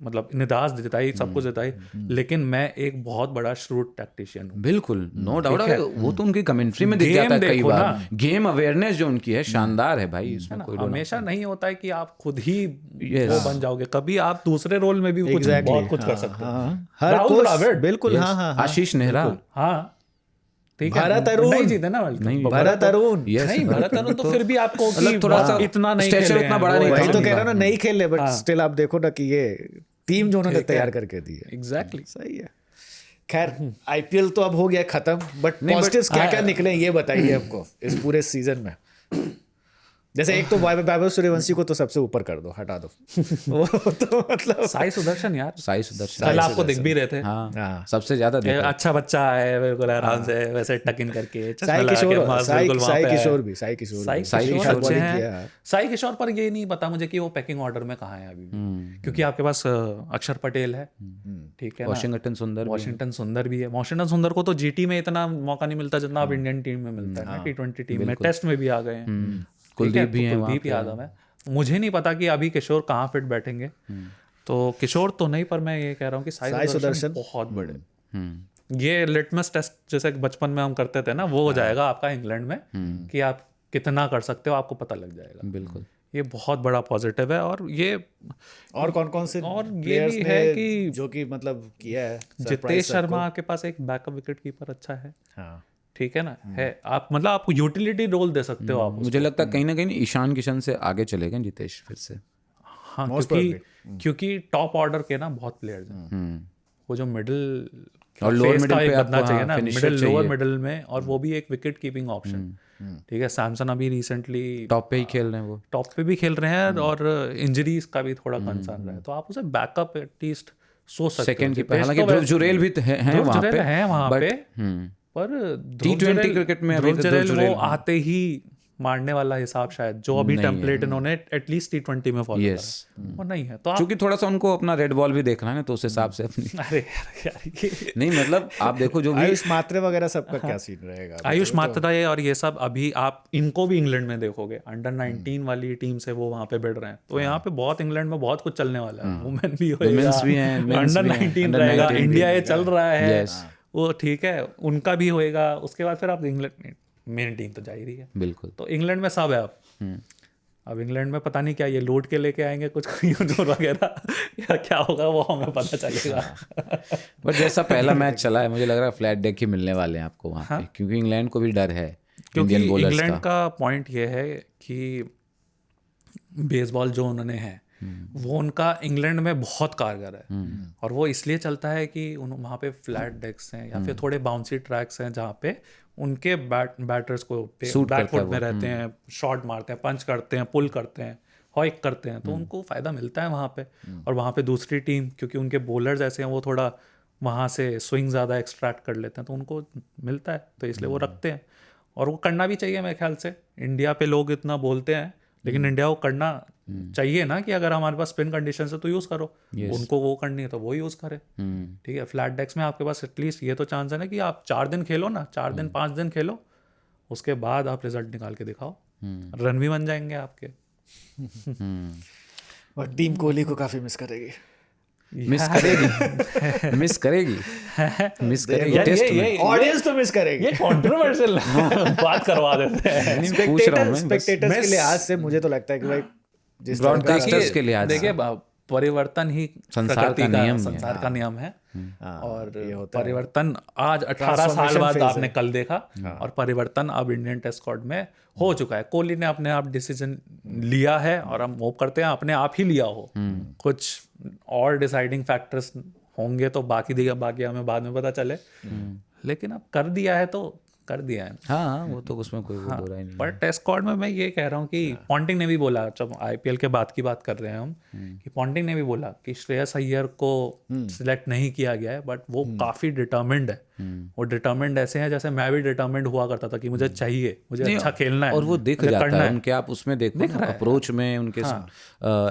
मतलब निदास जिताई, सब कुछ जिताई, लेकिन मैं एक बहुत बड़ा श्रूड टैक्टिशियन हूँ। बिल्कुल, नो डाउट। वो तो उनकी कमेंट्री में दिख जाता है कई बार, गेम अवेयरनेस जो उनकी है शानदार है भाई, इसमें कोई हमेशा नहीं होता है कि आप खुद ही वो बन जाओगे, कभी आप दूसरे रोल में भी बहुत कुछ कर सकते हो। राहुल द्रविड़, बिल्कुल, आशीष नेहरा, भारत अरुण नहीं जीते ना, भारत अरुण नहीं, भारत अरुण तो फिर भी आपको थोड़ा सा इतना नहीं खेले, इतना बड़ा नहीं, वही तो कह रहा हूं ना, नहीं खेले, बट स्टिल आप देखो ना कि ये टीम जो उन्होंने तैयार करके दी है, एग्जैक्टली सही है। खैर, आईपीएल तो अब हो गया खत्म, बट पॉजिटिव्स क्या क्या निकले ये बताइए हमको इस पूरे सीजन में। जैसे एक तो वैभव सूर्यवंशी को तो सबसे ऊपर कर दो, हटा दो वो तो मतलब साई सुदर्शन यार, साई सुदर्शन कल आपको दिख भी रहे थे। हाँ हाँ। सबसे ज्यादा ये देखा। अच्छा बच्चा है बिल्कुल आराम से वैसे टक इन करके चश्मा साई लगा के किशोर, मस्त बिल्कुल वहाँ साई पे है। किशोर भी, साई किशोर साई भी। साई किशोर किशोर अच्छे बॉलिंग किया हैं। है। साई किशोर पर ये नहीं पता मुझे कि वो पैकिंग ऑर्डर में कहाँ है अभी भी, क्योंकि आपके पास अक्षर पटेल है, ठीक है ना, वॉशिंगटन सुंदर भी है। वॉशिंगटन सुंदर भी है। वॉशिंगटन सुंदर को तो जीटी में इतना मौका नहीं मिलता जितना अब इंडियन टीम में मिलता है ना, T20 टीम में, टेस्ट में भी आ गए हैं। कुलदीप भी हैं वहाँ कुलदीप यादव है। मुझे नहीं पता कि अभी किशोर कहाँ फिट बैठेंगे, तो किशोर तो नहीं, पर मैं ये कह रहा हूँ कि साई सुदर्शन बहुत बड़े, ये लिटमस टेस्ट जैसे बचपन में हम करते थे ना, वो हो जाएगा आपका इंग्लैंड में कि आप कितना कर सकते हो, आपको पता लग जाएगा। बिल्कुल ये बहुत बड़ा पॉजिटिव है। और ये और कौन कौन से और ये प्लेयर्स भी ने है कि जो कि मतलब किया है जितेश शर्मा के पास एक बैकअप विकेट कीपर अच्छा है, हाँ ठीक है ना, है आप मतलब आप यूटिलिटी रोल दे सकते हो आप उसको। मुझे लगता है कहीं ना कहीं ईशान किशन से आगे चले गए जितेश फिर से। हाँ, क्योंकि टॉप ऑर्डर के ना बहुत प्लेयर्स हैं, वो जो मिडिल और लोअर मिडिल पे बनना आपको चाहिए ना, फिनिशर मिडिल लोअर चाहिए। मिडिल में, और वो भी एक विकेट कीपिंग ऑप्शन, ठीक है। सैमसन अभी रिसेंटली टॉप पे ही खेल रहे हैं वो। टॉप पे भी खेल रहे हैं, और इंजरीज का भी थोड़ा कंसर्न रहा है, तो आप उसे बैकअप एटलीस्ट सोच सकते हो। सेकंड कीपर हालांकि ध्रुव जुरेल भी हैं वहाँ पे, हैं वहाँ पे, पर T20 क्रिकेट में अभी तो ध्रुव वो जुरेल आते ही मारने वाला हिसाब शायद जो अभी टेम्पलेट इन्होंने एटलीस्ट T20 में फॉलो करा वो नहीं है, तो आप क्योंकि थोड़ा सा उनको अपना रेड बॉल भी देखना है ना, तो उस हिसाब से अपनी अरे यार ये नहीं मतलब आप देखो जो भी आयुष मात्रे वगैरह सबका क्या सीन रहेगा? आयुष मात्रा और ये सब, अभी आप इनको भी इंग्लैंड में देखोगे, अंडर 19 वाली टीम से वो वहाँ पे बढ़ रहे हैं, तो यहाँ पे बहुत इंग्लैंड में बहुत कुछ चलने वाला है। वुमेन भी Women's भी हैं, men's अंडर भी हैं, 19 under रहेगा, 19 इंडिया ये चल रहा है Yes. वो ठीक है, उनका भी होएगा, उसके बाद फिर आप इंग्लैंड मेन टीम तो जा ही रही है, बिल्कुल तो इंग्लैंड में सब है अब इंग्लैंड में पता नहीं क्या ये लूट के लेके आएंगे कुछ यूट्यूब वगैरह या क्या होगा वो हमें पता चलेगा। बट जैसा पहला मैच चला है मुझे लग रहा है फ्लैट डेक ही मिलने वाले हैं आपको वहाँ पे, क्योंकि इंग्लैंड को भी डर है क्योंकि इंडियन बॉलर्स इंग्लैंड का पॉइंट ये है कि बेसबॉल जो उन्होंने है वो उनका इंग्लैंड में बहुत कारगर है, और वो इसलिए चलता है कि वहाँ पे फ्लैट डेक्स हैं या फिर थोड़े बाउंसी ट्रैक्स हैं जहाँ पे उनके बैटर्स को बैकफुट में रहते हैं, शॉट मारते हैं, पंच करते हैं, पुल करते हैं, हॉइक करते हैं, तो उनको फ़ायदा मिलता है वहाँ पे। और वहाँ पे दूसरी टीम क्योंकि उनके बॉलर्स ऐसे हैं वो थोड़ा वहाँ से स्विंग ज़्यादा एक्सट्रैक्ट कर लेते हैं, तो उनको मिलता है, तो इसलिए वो रखते हैं, और वो करना भी चाहिए मेरे ख्याल से। इंडिया पे लोग इतना बोलते हैं लेकिन इंडिया को करना चाहिए ना कि अगर हमारे पास स्पिन कंडीशन है तो यूज़ करो, उनको वो करनी है तो वो यूज़ करे, ठीक है। फ्लैट डेक्स में आपके पास एटलीस्ट ये तो चांस है ना कि आप 4 दिन खेलो ना, 4 दिन 5 दिन खेलो, उसके बाद आप रिजल्ट निकाल के दिखाओ, रन भी बन जाएंगे आपके। और टीम कोहली को काफी मिस करेगी, मिस करेगी मिस करेगी मिस करेगी टेस्ट में। ऑडियंस तो मिस करेगी। ये कंट्रोवर्शियल बात करवा देते हैं। नहीं, पूछ रहा हूँ मैं बस। स्पेक्टेटर्स के लिहाज से मुझे तो लगता है कि भाई जिस तरह का ब्रॉडकास्टर्स के लिहाज से देखिए परिवर्तन ही संसार प्रकृति का नियम है। संसार का नियम है, और ये होता है। परिवर्तन आज 18 साल Transformation बाद phase आपने है। कल देखा, और परिवर्तन अब इंडियन टेस्ट स्क्वाड में हो चुका है। कोहली ने अपने आप डिसीजन लिया है, और हम होप करते हैं अपने आप ही लिया हो। कुछ और डिसाइडिंग फैक्टर्स होंगे तो बाकी हमें बाद में पता चले, लेकिन अब कर दिया है तो कर दिया है। हाँ वो तो उसमें कोई वो बुराई नहीं। पर टेस्ट स्क्वाड में मैं ये कह रहा हूँ कि पॉन्टिंग ने भी बोला, जब आईपीएल के बाद की बात कर रहे हैं हम, कि पॉन्टिंग ने भी बोला कि श्रेयस अय्यर को सिलेक्ट नहीं किया गया है, बट वो काफी डिटर्मिन्ड है। वो डिटर्मिन्ड ऐसे हैं जैसे मैं भी डिटर्मिन्ड हुआ करता था कि मुझे चाहिए, मुझे अच्छा खेलना है, और वो दिख मुझे जाता करना है उनके, आप उसमें देखो अप्रोच में, उनके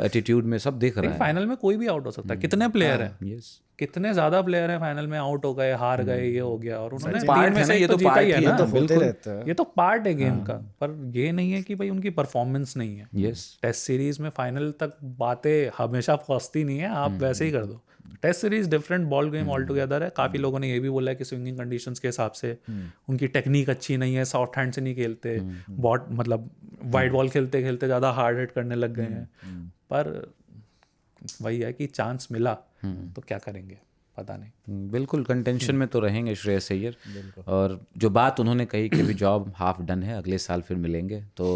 एटीट्यूड में सब दिख रहा है। फाइनल में कोई भी आउट हो सकता है। कितने प्लेयर हैं, यस कितने ज्यादा प्लेयर हैं फाइनल में आउट हो गए, हार गए, ये हो गया, और उन्होंने पार्ट टीम में है से ना, एक ये तो तो जीता पार्ट ही है ही ना, है तो होते रहता है। ये तो पार्ट है गेम का। पर ये नहीं है कि भाई उनकी परफॉर्मेंस नहीं है। यस टेस्ट सीरीज में फाइनल तक बातें हमेशा पहुंचती नहीं है, आप वैसे ही कर दो। Test series different ball game all together है। काफी लोगों ने ये भी बोला है कि स्विंगिंग कंडीशंस के हिसाब से उनकी टेक्निक अच्छी नहीं है, सॉफ्ट हैंड से नहीं खेलते, बॉट मतलब वाइड बॉल खेलते खेलते ज़्यादा हार्ड हिट करने लग गए हैं। पर वही है कि चांस मिला तो क्या करेंगे, पता नहीं। बिल्कुल कंटेंशन में तो रहेंगे श्रेयस अय्यर। और जो बात उन्होंने कही कि अभी जॉब हाफ डन है, अगले साल फिर मिलेंगे, तो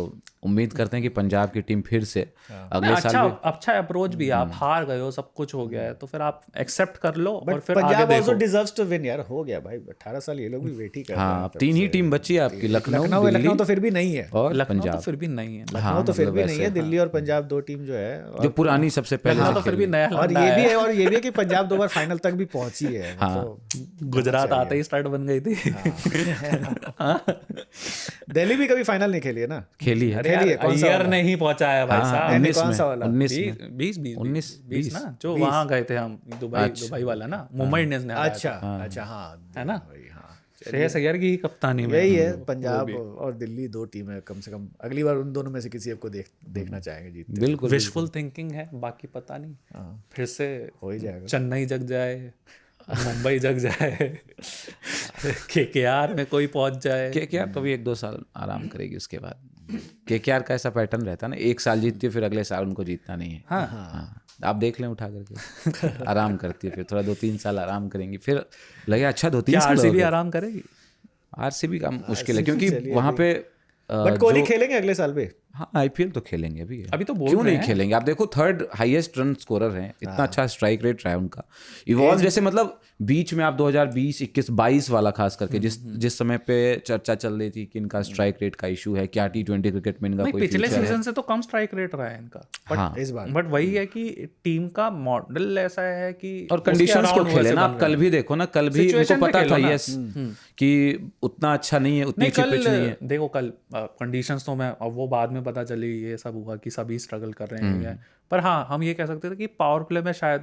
उम्मीद करते हैं कि पंजाब की टीम फिर से अगले साल अच्छा अप्रोच भी, आप हार गए हो, सब कुछ हो गया है, तो फिर आप एक्सेप्ट कर लो और फिर आगे पंजाब आल्सो देखो। डिजर्व्स टू विन यार, हो गया भाई 18 साल ये लोग भी वेट ही कर रहे हैं। हाँ, अब 3 ही टीम बची है आपकी, लखनऊ, लखनऊ तो फिर भी नहीं है, और लखनऊ तो पंजाब, फिर भी नहीं है, लखनऊ तो फिर भी नहीं है, दिल्ली और पंजाब 2 टीम जो है। जो पुरानी सबसे पहले लखनऊ से तो फिर भी नया और ये भी है, और ये भी है कि पंजाब 2 बार फाइनल तक भी पहुंची है। गुजरात आते ही स्टार्ट बन गई थी। दिल्ली भी कभी फाइनल नहीं खेली है ना, खेली है। खेली है, कौन सा ईयर वाला? नहीं पहुंचाया भाई साहब। 19 कौन सा में, वाला? 19 में, 20 ना, जो वहां गए थे हम, दुबई वाला ना, मुंबई इंडियंस ने हराया था, अच्छा हाँ, है ना? वही, हाँ। श्रेयस अय्यर की ही कप्तानी में। यही है, पंजाब और दिल्ली 2 टीम है, कम से कम अगली बार उन दोनों में से किसी एक को देखना चाहेंगे जीतते। बिल्कुल विशफुल थिंकिंग है, बाकी पता नहीं, फिर से हो ही जाएगा। चेन्नई जग जाए, मुंबई जग जाए, केकेआर में कोई पहुंच जाए। केकेआर तो भी 1-2 साल आराम करेगी उसके बाद। केकेआर का ऐसा पैटर्न रहता है ना, 1 साल जीतती है फिर अगले साल उनको जीतना नहीं है। हाँ, आप देख लें उठा करके, आराम करती है, फिर थोड़ा 2-3 साल आराम करेंगी, फिर लगे अच्छा 2-3 साल आरसीबी आराम करेगी। आरसीबी का मुश्किल है, क्योंकि वहाँ पे बट कोहली खेलेंगे अगले साल भी। हाँ, आईपीएल तो खेलेंगे अभी तो बोल क्यों रहे नहीं हैं। खेलेंगे? आप देखो 3rd हाईएस्ट रन स्कोरर हैं, इतना अच्छा स्ट्राइक रेट रहा है उनका। इवॉल्व जैसे मतलब बीच में आप 2020, 21, 22 वाला खास करके जिस समय पे चर्चा चल रही थी कि इनका स्ट्राइक रेट का इशू है, क्या T20 क्रिकेट में इनका कोई पिछले फ्यूचर है। सीजन से तो कम स्ट्राइक रेट रहा है इनका, हाँ, इस बार बट वही है कि टीम का मॉडल ऐसा है कि और कंडीशंस को खेले ना, आप कल भी देखो ना, कल भी Situation उनको पे पता खेलो था ना। यस कि उतना अच्छा नहीं है, उतनी नहीं, अच्छी पिच नहीं है। देखो कल कंडीशंस तो मैं, अब वो बाद में पता चली, ये सब हुआ कि सभी स्ट्रगल कर रहे हैं, पर हाँ हम ये कह सकते थे कि पावर प्ले में शायद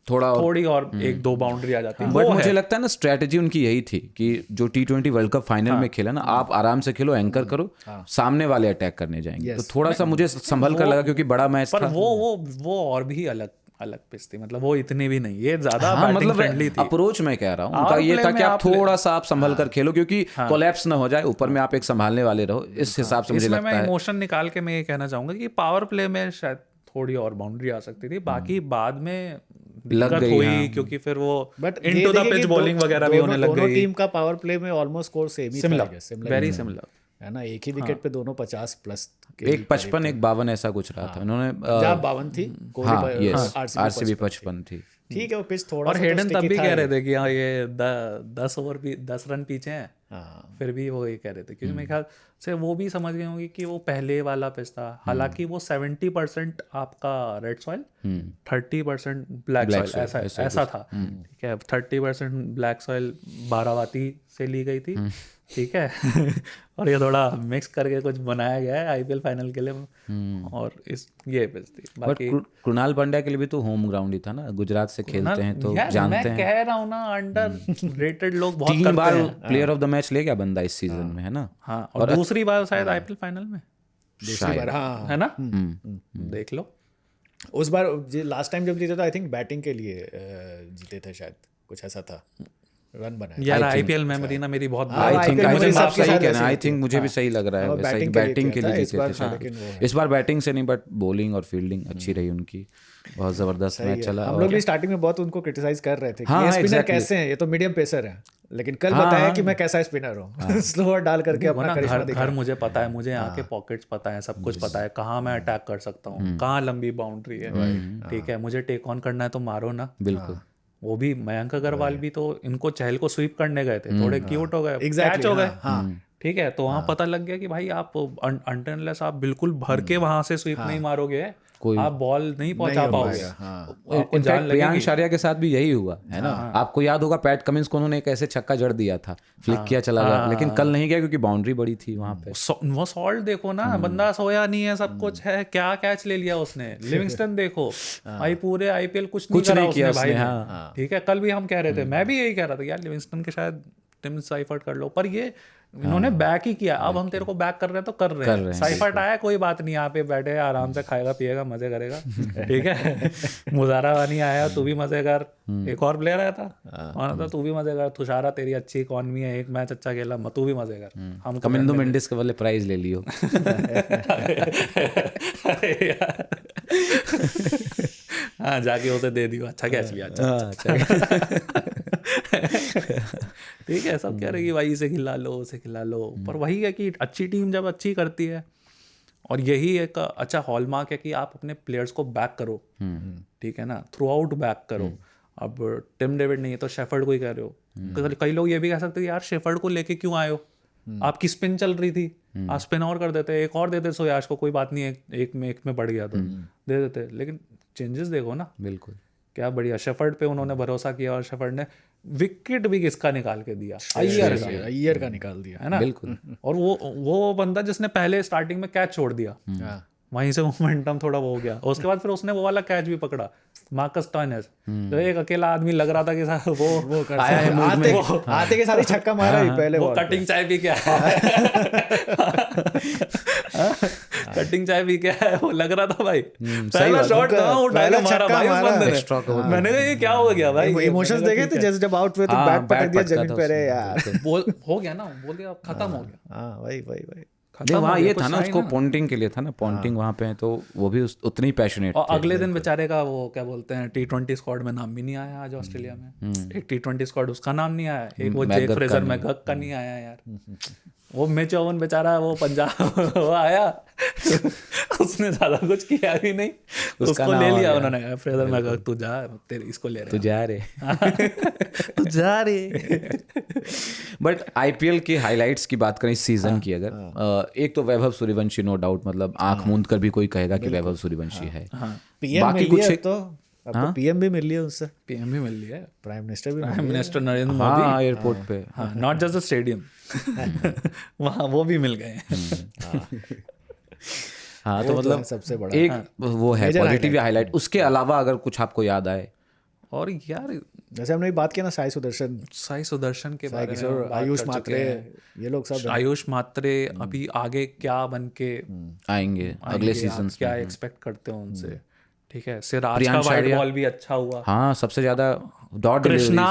थोड़ी और 1-2 बाउंड्री आ जाती है। बट मुझे लगता है ना स्ट्रेटजी उनकी यही थी कि जो T20 वर्ल्ड कप फाइनल में खेला ना, आप आराम से खेलो, एंकर करो, सामने वाले अटैक करने जाएंगे, तो थोड़ा सा मुझे संभल कर लगा, क्योंकि बड़ा मैच पर था। वो और भी अलग पिच थी, मतलब वो इतनी भी नहीं, ये ज्यादा हाँ, बैटिंग फ्रेंडली मतलब थी। अप्रोच मैं कह रहा हूँ उनका ये था कि आप थोड़ा सा आप संभल कर खेलो, क्योंकि कोलैप्स ना हो जाए, ऊपर में आप एक संभालने वाले रहो, इस हिसाब से मुझे इसमें लगता मैं है। इमोशन निकाल के मैं ये कहना चाहूंगा कि पावर प्ले में शायद थोड़ी और बाउंड्री आ सकती थी, बाकी बाद में दिक्कत गई, हुई, हाँ। क्योंकि फिर वो but into the pitch bowling वगैरह भी होने लग दोनों गई। टीम का पावर प्ले में ऑलमोस्ट स्कोर सेम ही था, वेरी सिमिलर है ना, एक ही विकेट पे दोनों 50 प्लस, एक 55 एक 52 ऐसा कुछ रहा था उन्होंने। पंजाब 52 थी, हाँ, यस, आरसीबी आरसीबी 55 थी। ठीक है, वो पिच थोड़ा और सा हेडन तो तब भी sticky कह था रहे थे कि हाँ ये 10 रन पीछे हैं, हाँ। फिर भी वो ये कह रहे थे, क्योंकि मेरे ख्याल से वो भी समझ गए होंगे कि वो पहले वाला पिच था, हालांकि वो 70% आपका रेड सॉइल, 30% ब्लैक सॉइल, ऐसा था, ठीक है। 30% ब्लैक सॉइल बारावाती से ली गई थी, ठीक है। और ये थोड़ा मिक्स करके कुछ बनाया गया है आईपीएल फाइनल के लिए, और ये पिच थी। बट बाकी कृणाल पांड्या के लिए भी तो होम ग्राउंड ही था ना, गुजरात से खेलते हैं तो यार, जानते मैं हैं। कह रहा हूँ ना, अंडर रेटेड लोग बहुत 3 करते बार हैं। प्लेयर ऑफ द मैच ले गया बंदा इस सीजन में, है ना। हाँ, और दूसरी बार शायद आईपीएल फाइनल में, दूसरी बार, हाँ। है ना, देख लो। उस बार लास्ट टाइम जब जीते तो आई थिंक बैटिंग के लिए जीते थे शायद, कुछ ऐसा था, रन बनाया। यार आईपीएल मेमोरी ना मेरी बहुत आई थिंक मुझे आप सबके सही साथ कह रहे हैं, ऐसे आई होती थिंक मुझे भी सही लग रहा है वैसा ही, बैटिंग के लिए जीते थे शायद। इस बार बैटिंग से नहीं, बट बॉलिंग और फील्डिंग अच्छी रही उनकी, बहुत जबरदस्त मैच चला। हम लोग भी स्टार्टिंग में बहुत उनको क्रिटिसाइज कर रहे थे कि हाँ, ये स्पिनर exactly। कैसे हैं, ये तो मीडियम पेसर हैं, लेकिन कल बताया कि मैं कैसा स्पिनर हूँ, स्लोअर डाल करके अपना करिश्मा दिखा। घर मुझे पता है, मुझे यहाँ के पॉकेट्स पता है, सब कुछ पता है, कहाँ मैं अटैक कर सकता हूँ, कहाँ लंबी बाउंड्री है, ठीक है। मुझे टेक ऑन करना है तो मारो ना। बिल्कुल। वो भी मयंक अग्रवाल भी तो इनको चहल को स्वीप करने गए थे, थोड़े क्यूट हो गए, कैच हो गए, ठीक है। तो वहां पता लग गया कि भाई आप अनलेस आप बिल्कुल भर के वहां से स्वीप नहीं मारोगे, आप बॉल नहीं पहुंचा पाओगे। आपको जान लगेगी। प्रियांक आर्या के साथ भी यही हुआ है ना, आपको याद होगा पैट कमिंस को उन्होंने एक ऐसे छक्का जड़ दिया था, फ्लिक किया चला गया, लेकिन कल नहीं गया क्योंकि बाउंड्री बड़ी थी वहां पे। वो सॉल्ट देखो ना, बंदा सोया नहीं है, सब कुछ है, क्या कैच ले लिया उसने। लिविंगस्टन देखो भाई, पूरे आईपीएल कुछ नहीं किया भाई ने, ठीक है। कल भी हम कह रहे थे, मैं भी यही कह रहा था यार लिविंगस्टन के शायद टीम साइफर्ट कर लो, पर ये इन्होंने बैक ही किया। अब हम तेरे को बैक कर रहे हैं तो कर रहे हैं, साइफर्ट आया कोई बात नहीं, यहाँ पे बैठे आराम से खाएगा पिएगा मजे करेगा, ठीक है। मुजारावानी आया, तू भी मजे कर, एक और प्लेयर आया था, तू भी मजे कर, तुषारा तेरी अच्छी इकॉनमी है, एक मैच अच्छा खेला, तू भी मजे कर, हम कमिंदो मेंडिस के वाले प्राइज ले लियो। हाँ जाके उसे दे दियो, अच्छा कैच लिया, अच्छा हाँ, अच्छा। ठीक है, सब कह रहे कि भाई इसे खिला लो, उसे खिला लो, पर वही है कि अच्छी टीम जब अच्छी करती है, और यही एक अच्छा हॉलमार्क है कि आप अपने प्लेयर्स को बैक करो, ठीक है ना, थ्रू आउट बैक करो। अब टिम डेविड नहीं है तो शेफर्ड को ही कह रहे हो। कई लोग ये भी कह सकते हैं यार शेफर्ड को लेके क्यों आए हो, आपकी स्पिन चल रही थी, आप स्पिन और कर देते, एक और देते सोयाश को, कोई बात नहीं है, एक में बढ़ गया तो दे देते, लेकिन चेंजेस देखो ना, बिल्कुल क्या बढ़िया। शेफर्ड पे उन्होंने भरोसा किया और शेफर्ड ने विकेट भी किसका निकाल के दिया, अय्यर का निकाल दिया, है ना, बिल्कुल। और वो बंदा जिसने पहले स्टार्टिंग में कैच छोड़ दिया, वहीं से मोमेंटम थोड़ा वो हो गया। उसके बाद फिर उसने वो वाला कैच भी पकड़ा, मार्कस टॉयनेस, जो एक अकेला आदमी लग रहा था कि वो आया है मूड में, आते के सारी छक्का मारा ही पहले, वो कटिंग चाय भी क्या कटिंग चाय भी क्या है, वो लग रहा था भाई, पहला शॉट कहाँ उठा के मारा भाई उस बंदे ने, मैंने कहा ये क्या हो गया भाई, इमोशंस देखे थे जैसे जब आउट हुए तो बैट पटक दिया जमीन पे, अरे यार हो गया ना, बोल दिया खत्म हो गया। हाँ वही वहाँ ये था ना, उसको पॉन्टिंग के लिए था ना, पॉन्टिंग वहाँ पे है तो वो भी उतनी पैशनेट। और अगले दिन बेचारे का वो क्या बोलते हैं T20 स्क्वाड में नाम भी नहीं आया आज ऑस्ट्रेलिया में, एक T20 स्क्वाड उसका नाम नहीं आया, एक वो जेक फ्रेजर मैकगक का नहीं आया यार, वो मिच ओवन बेचारा वो पंजाब वो आया उसने ज्यादा कुछ किया भी नहीं, उसको ले लिया उन्होंने, फ्रेजर मैकगक तू जा, तेरे इसको ले रहे, तू जा रे। बट आईपीएल की हाइलाइट्स की बात करें इस सीजन की, अगर एक तो वैभव सूर्यवंशी नो डाउट, मतलब आंख मूंद कर भी कोई कहेगा कि वैभव सूर्यवंशी है। बाकी कुछ तो आपको पीएम भी मिल लिया उससे, पीएम भी मिल लिया, प्राइम मिनिस्टर भी, प्राइम मिनिस्टर नरेंद्र मोदी, हाँ एयरपोर्ट पे, हाँ नॉट जस्ट द स्टेडियम वहाँ वो भी मिल गए। हाँ तो मतलब सबसे बड़ा एक वो है पॉजिटिव हाईलाइट। उसके अलावा अगर कुछ आपको याद आए, और यार जैसे हमने बात किया ना साई सुदर्शन के बारे में, आयुष मात्रे, ये लोग सब, आयुष मात्रे अभी आगे क्या बन के आएंगे अगले सीजन, क्या एक्सपेक्ट करते हो उनसे, ठीक है। सिराज का वाइड बॉल भी अच्छा हुआ, हाँ सबसे ज्यादा डॉट, कृष्णा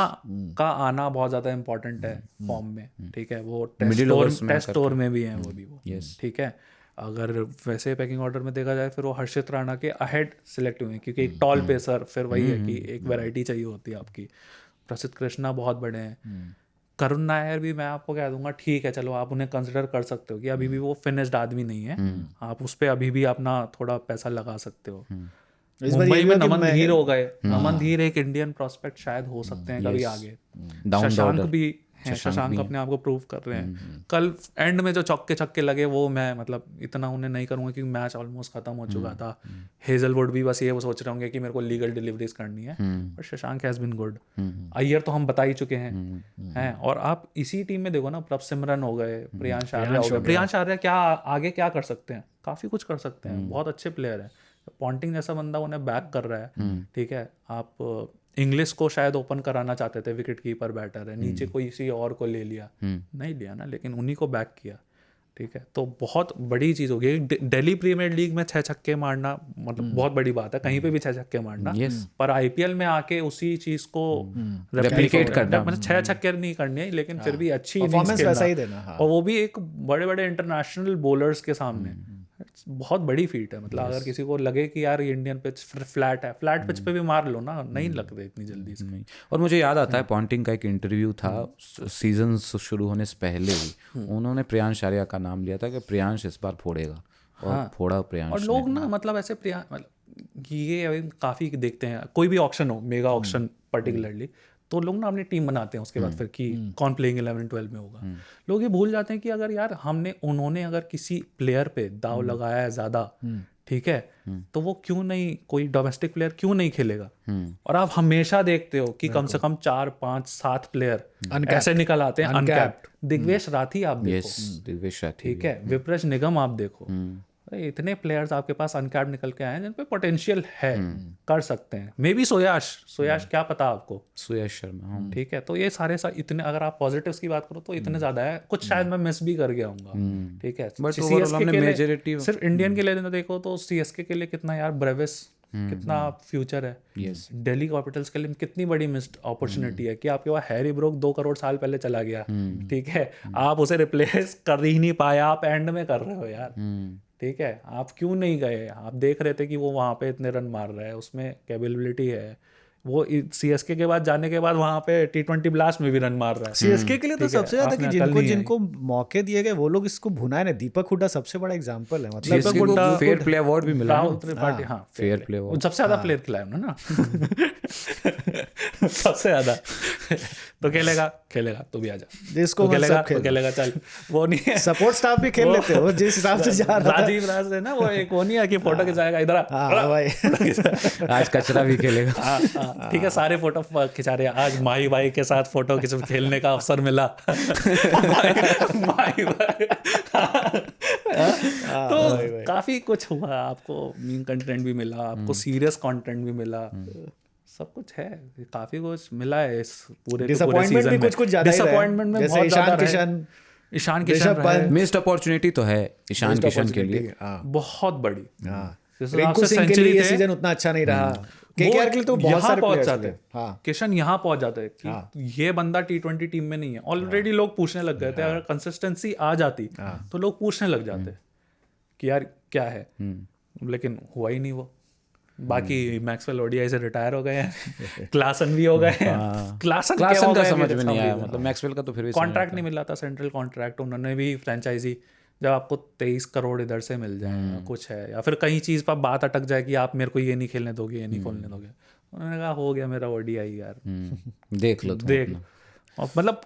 का आना बहुत ज्यादा इंपॉर्टेंट है फॉर्म में, ठीक है, वो टेस्ट टूर में भी है वो भी, ठीक है। अगर वैसे पैकिंग ऑर्डर में देखा जाए फिर वो हर्षित राणा के अहेड सिलेक्ट हुए हैं, क्योंकि एक टॉल पेसर, फिर वही है कि एक वैरायटी चाहिए होती है आपकी। प्रसिद्ध कृष्णा बहुत बड़े हैं, करुण नायर भी मैं आपको कह दूंगा ठीक है, चलो आप उन्हें कंसिडर कर सकते हो कि अभी भी वो फिनिश्ड आदमी नहीं है, आप उस पर अभी भी अपना थोड़ा पैसा लगा सकते हो। मुंबई में नमन धीर हो गए, नमन धीर एक इंडियन प्रोस्पेक्ट शायद हो सकते हैं कभी आगे, शशांक भी हैं, शशांक अपने आप को प्रूव कर रहे हैं। कल एंड में जो चौके छक्के लगे वो मैं मतलब इतना उन्हें नहीं करूंगा क्योंकि मैच ऑलमोस्ट खत्म हो चुका था। हेजलवुड भी बस ये वो सोच रहे होंगे कि मेरे को लीगल डिलीवरीज करनी है, but Shashank has been good. Iyer तो हम बता ही चुके हैं, और आप इसी टीम में देखो ना, प्रभसिमरन हो गए, प्रियांश आर्या हो गए। प्रियांश आर्या क्या आगे क्या कर सकते हैं, काफी कुछ कर सकते हैं, बहुत अच्छे प्लेयर है। पॉन्टिंग जैसा बंदा उन्हें बैक कर रहा है, ठीक है। आप इंग्लिश को शायद ओपन कराना चाहते थे, विकेट कीपर बैटर है, नीचे कोई किसी और को ले लिया, नहीं लिया ना, लेकिन उन्हीं को बैक किया, ठीक है। तो बहुत बड़ी चीज़ हो गई। दिल्ली प्रीमियर लीग में 6 छक्के मारना मतलब बहुत बड़ी बात है, कहीं पे भी 6 छक्के मारना, पर आईपीएल में आके उसी चीज़ को रेप्लिकेट करना, मतलब 6 छक्के नहीं करने लेकिन फिर भी अच्छी परफॉर्मेंस वैसा ही देना, और वो भी एक बड़े बड़े इंटरनेशनल बॉलर्स के सामने, बहुत बड़ी फीट है। मतलब अगर किसी को लगे कि यार ये इंडियन पिच फ्लैट है, फ्लैट पिच पे भी मार लो ना, नहीं लगते इतनी जल्दी से। नहीं। और मुझे याद आता है पॉन्टिंग का एक इंटरव्यू था सीजन शुरू होने से पहले ही, उन्होंने प्रियांश आर्या का नाम लिया था कि प्रियांश इस बार फोड़ेगा, और फोड़ा प्रियांश। और लोग ना मतलब ऐसे मतलब ये अभी काफ़ी देखते हैं, कोई भी ऑक्शन हो, मेगा ऑक्शन पर्टिकुलरली, तो लोग ना अपनी टीम बनाते हैं उसके बाद फिर कि कौन प्लेइंग 11-12 में होगा। लोग ये भूल जाते हैं कि अगर यार उन्होंने अगर किसी प्लेयर पे दाव लगाया है ज़्यादा, ठीक है, तो वो क्यों नहीं, कोई डोमेस्टिक प्लेयर क्यों नहीं खेलेगा। और आप हमेशा देखते हो कि कम से कम 4, 5, 7 प्लेयर ऐसे निकल आते हैं अनकैप्ड। दिग्वेश राठी आप देखो, दिग्वेश राठी, ठीक है, विप्रज निगम आप देखो, इतने प्लेयर्स आपके पास अनकैप्ड निकल के आए हैं जिन पे पोटेंशियल है, कर सकते हैं। मे बी सोयाश क्या पता आपको, सोयाश शर्मा, ठीक है। तो ये सारे इतने, अगर आप पॉजिटिव्स की बात करो तो इतने ज्यादा है, कुछ शायद मैं मिस भी कर गया हूँ, ठीक है। सीएसके के लिए सिर्फ इंडियन के लिए देखो तो सीएसके के लिए कितना यार ब्रेविस कितना फ्यूचर है, दिल्ली कैपिटल्स के लिए कितनी बड़ी मिस्ड अपॉर्चुनिटी है कि आपके पास हैरी ब्रूक 2 करोड़ साल पहले चला गया, ठीक है, आप उसे रिप्लेस कर ही नहीं पाए, आप एंड में कर रहे हो यार, ठीक है, आप क्यों नहीं गए? आप देख रहे थे कि वो वहाँ पे इतने रन मार रहा है, उसमें कैपेबिलिटी है। वो सीएसके के बाद जाने के बाद वहाँ पे T20 ब्लास्ट में भी रन मार रहा है। सीएसके के लिए तो ठीक है, सबसे ज्यादा आपने कि अकल जिनको नहीं है। जिनको मौके दिए गए वो लोग इसको भुनाए ना। दीपक हुड्डा सबसे बड़ा एग्जांपल है, मतलब CSK को हुड्डा- फेयर प्ले अवार्ड भी मिला राहुल ना। त्रिपाठी, हाँ फेयर प्ले वो अवार्ड। सबसे ज्यादा प्लेयर खिलाया ना सबसे ज्यादा। तो खेलेगा तो भी आजा, जिसको तो मन खेलेगा सब खेल। तो खेलेगा, चल। वो नहीं है, सपोर्ट स्टाफ भी खेल लेते हो जिस हिसाब से जा रहा था। राजीव राज है ना, वो एक वो नहीं है कि फोटो खिंचाएगा इधर हाँ भाई। आज कचरा भी खेलेगा। हाँ, ठीक है, सारे फोटो खिंचा रहे हैं। आज माही भाई के साथ फोटो खेलने का अवसर मिला। माही भाई। तो काफी कुछ हुआ, आपको मीम कंटेंट भी मिला, आपको सीरियस कंटेंट भी मिला, सब कुछ है, काफी कुछ मिला है इस पूरे डिसअपॉइंटमेंट भी सीजन में। कुछ ज्यादा ही रहा है। डिसअपॉइंटमेंट में जैसे बहुत ईशान ज्यादा किशन, रहे। ईशान किशन ऋषभ रहे, पंत, मिस्ड अपॉर्चुनिटी तो है ईशान किशन के लिए। हाँ, बहुत बड़ी। हाँ। जिस रिंकू हिसाब से सिंह के लिए ये सेंचुरी थे, सीजन उतना अच्छा नहीं रहा। केकेआर के लिए तो बहुत यहाँ सारे पहुंच प्लेयर्स जाते थे। हाँ, किशन यहाँ पहुंच जाते हैं कि ये बंदा T20 टीम में नहीं है। ऑलरेडी लोग पूछने लग गए थे, अगर कंसिस्टेंसी आ जाती तो लोग पूछने लग जाते कि यार क्या है, लेकिन हुआ ही नहीं वो। बाकी मैक्सवेल ओडीआई से रिटायर हो गए हैं, क्लासन भी हो गए हैं। क्लासन का समझ में नहीं आया, मतलब मैक्सवेल का तो फिर भी कॉन्ट्रैक्ट नहीं मिला था, सेंट्रल कॉन्ट्रैक्ट। उन्होंने भी फ्रेंचाइजी, जब आपको 23 करोड़ इधर से मिल जाए कुछ है, या फिर कहीं चीज़ पर बात अटक जाए कि आप मेरे को ये नहीं खेलने दोगे, ये नहीं खोलने दोगे, उन्होंने कहा हो गया मेरा ओडीआई यार, देख लो तुम देख। अपना। और मतलब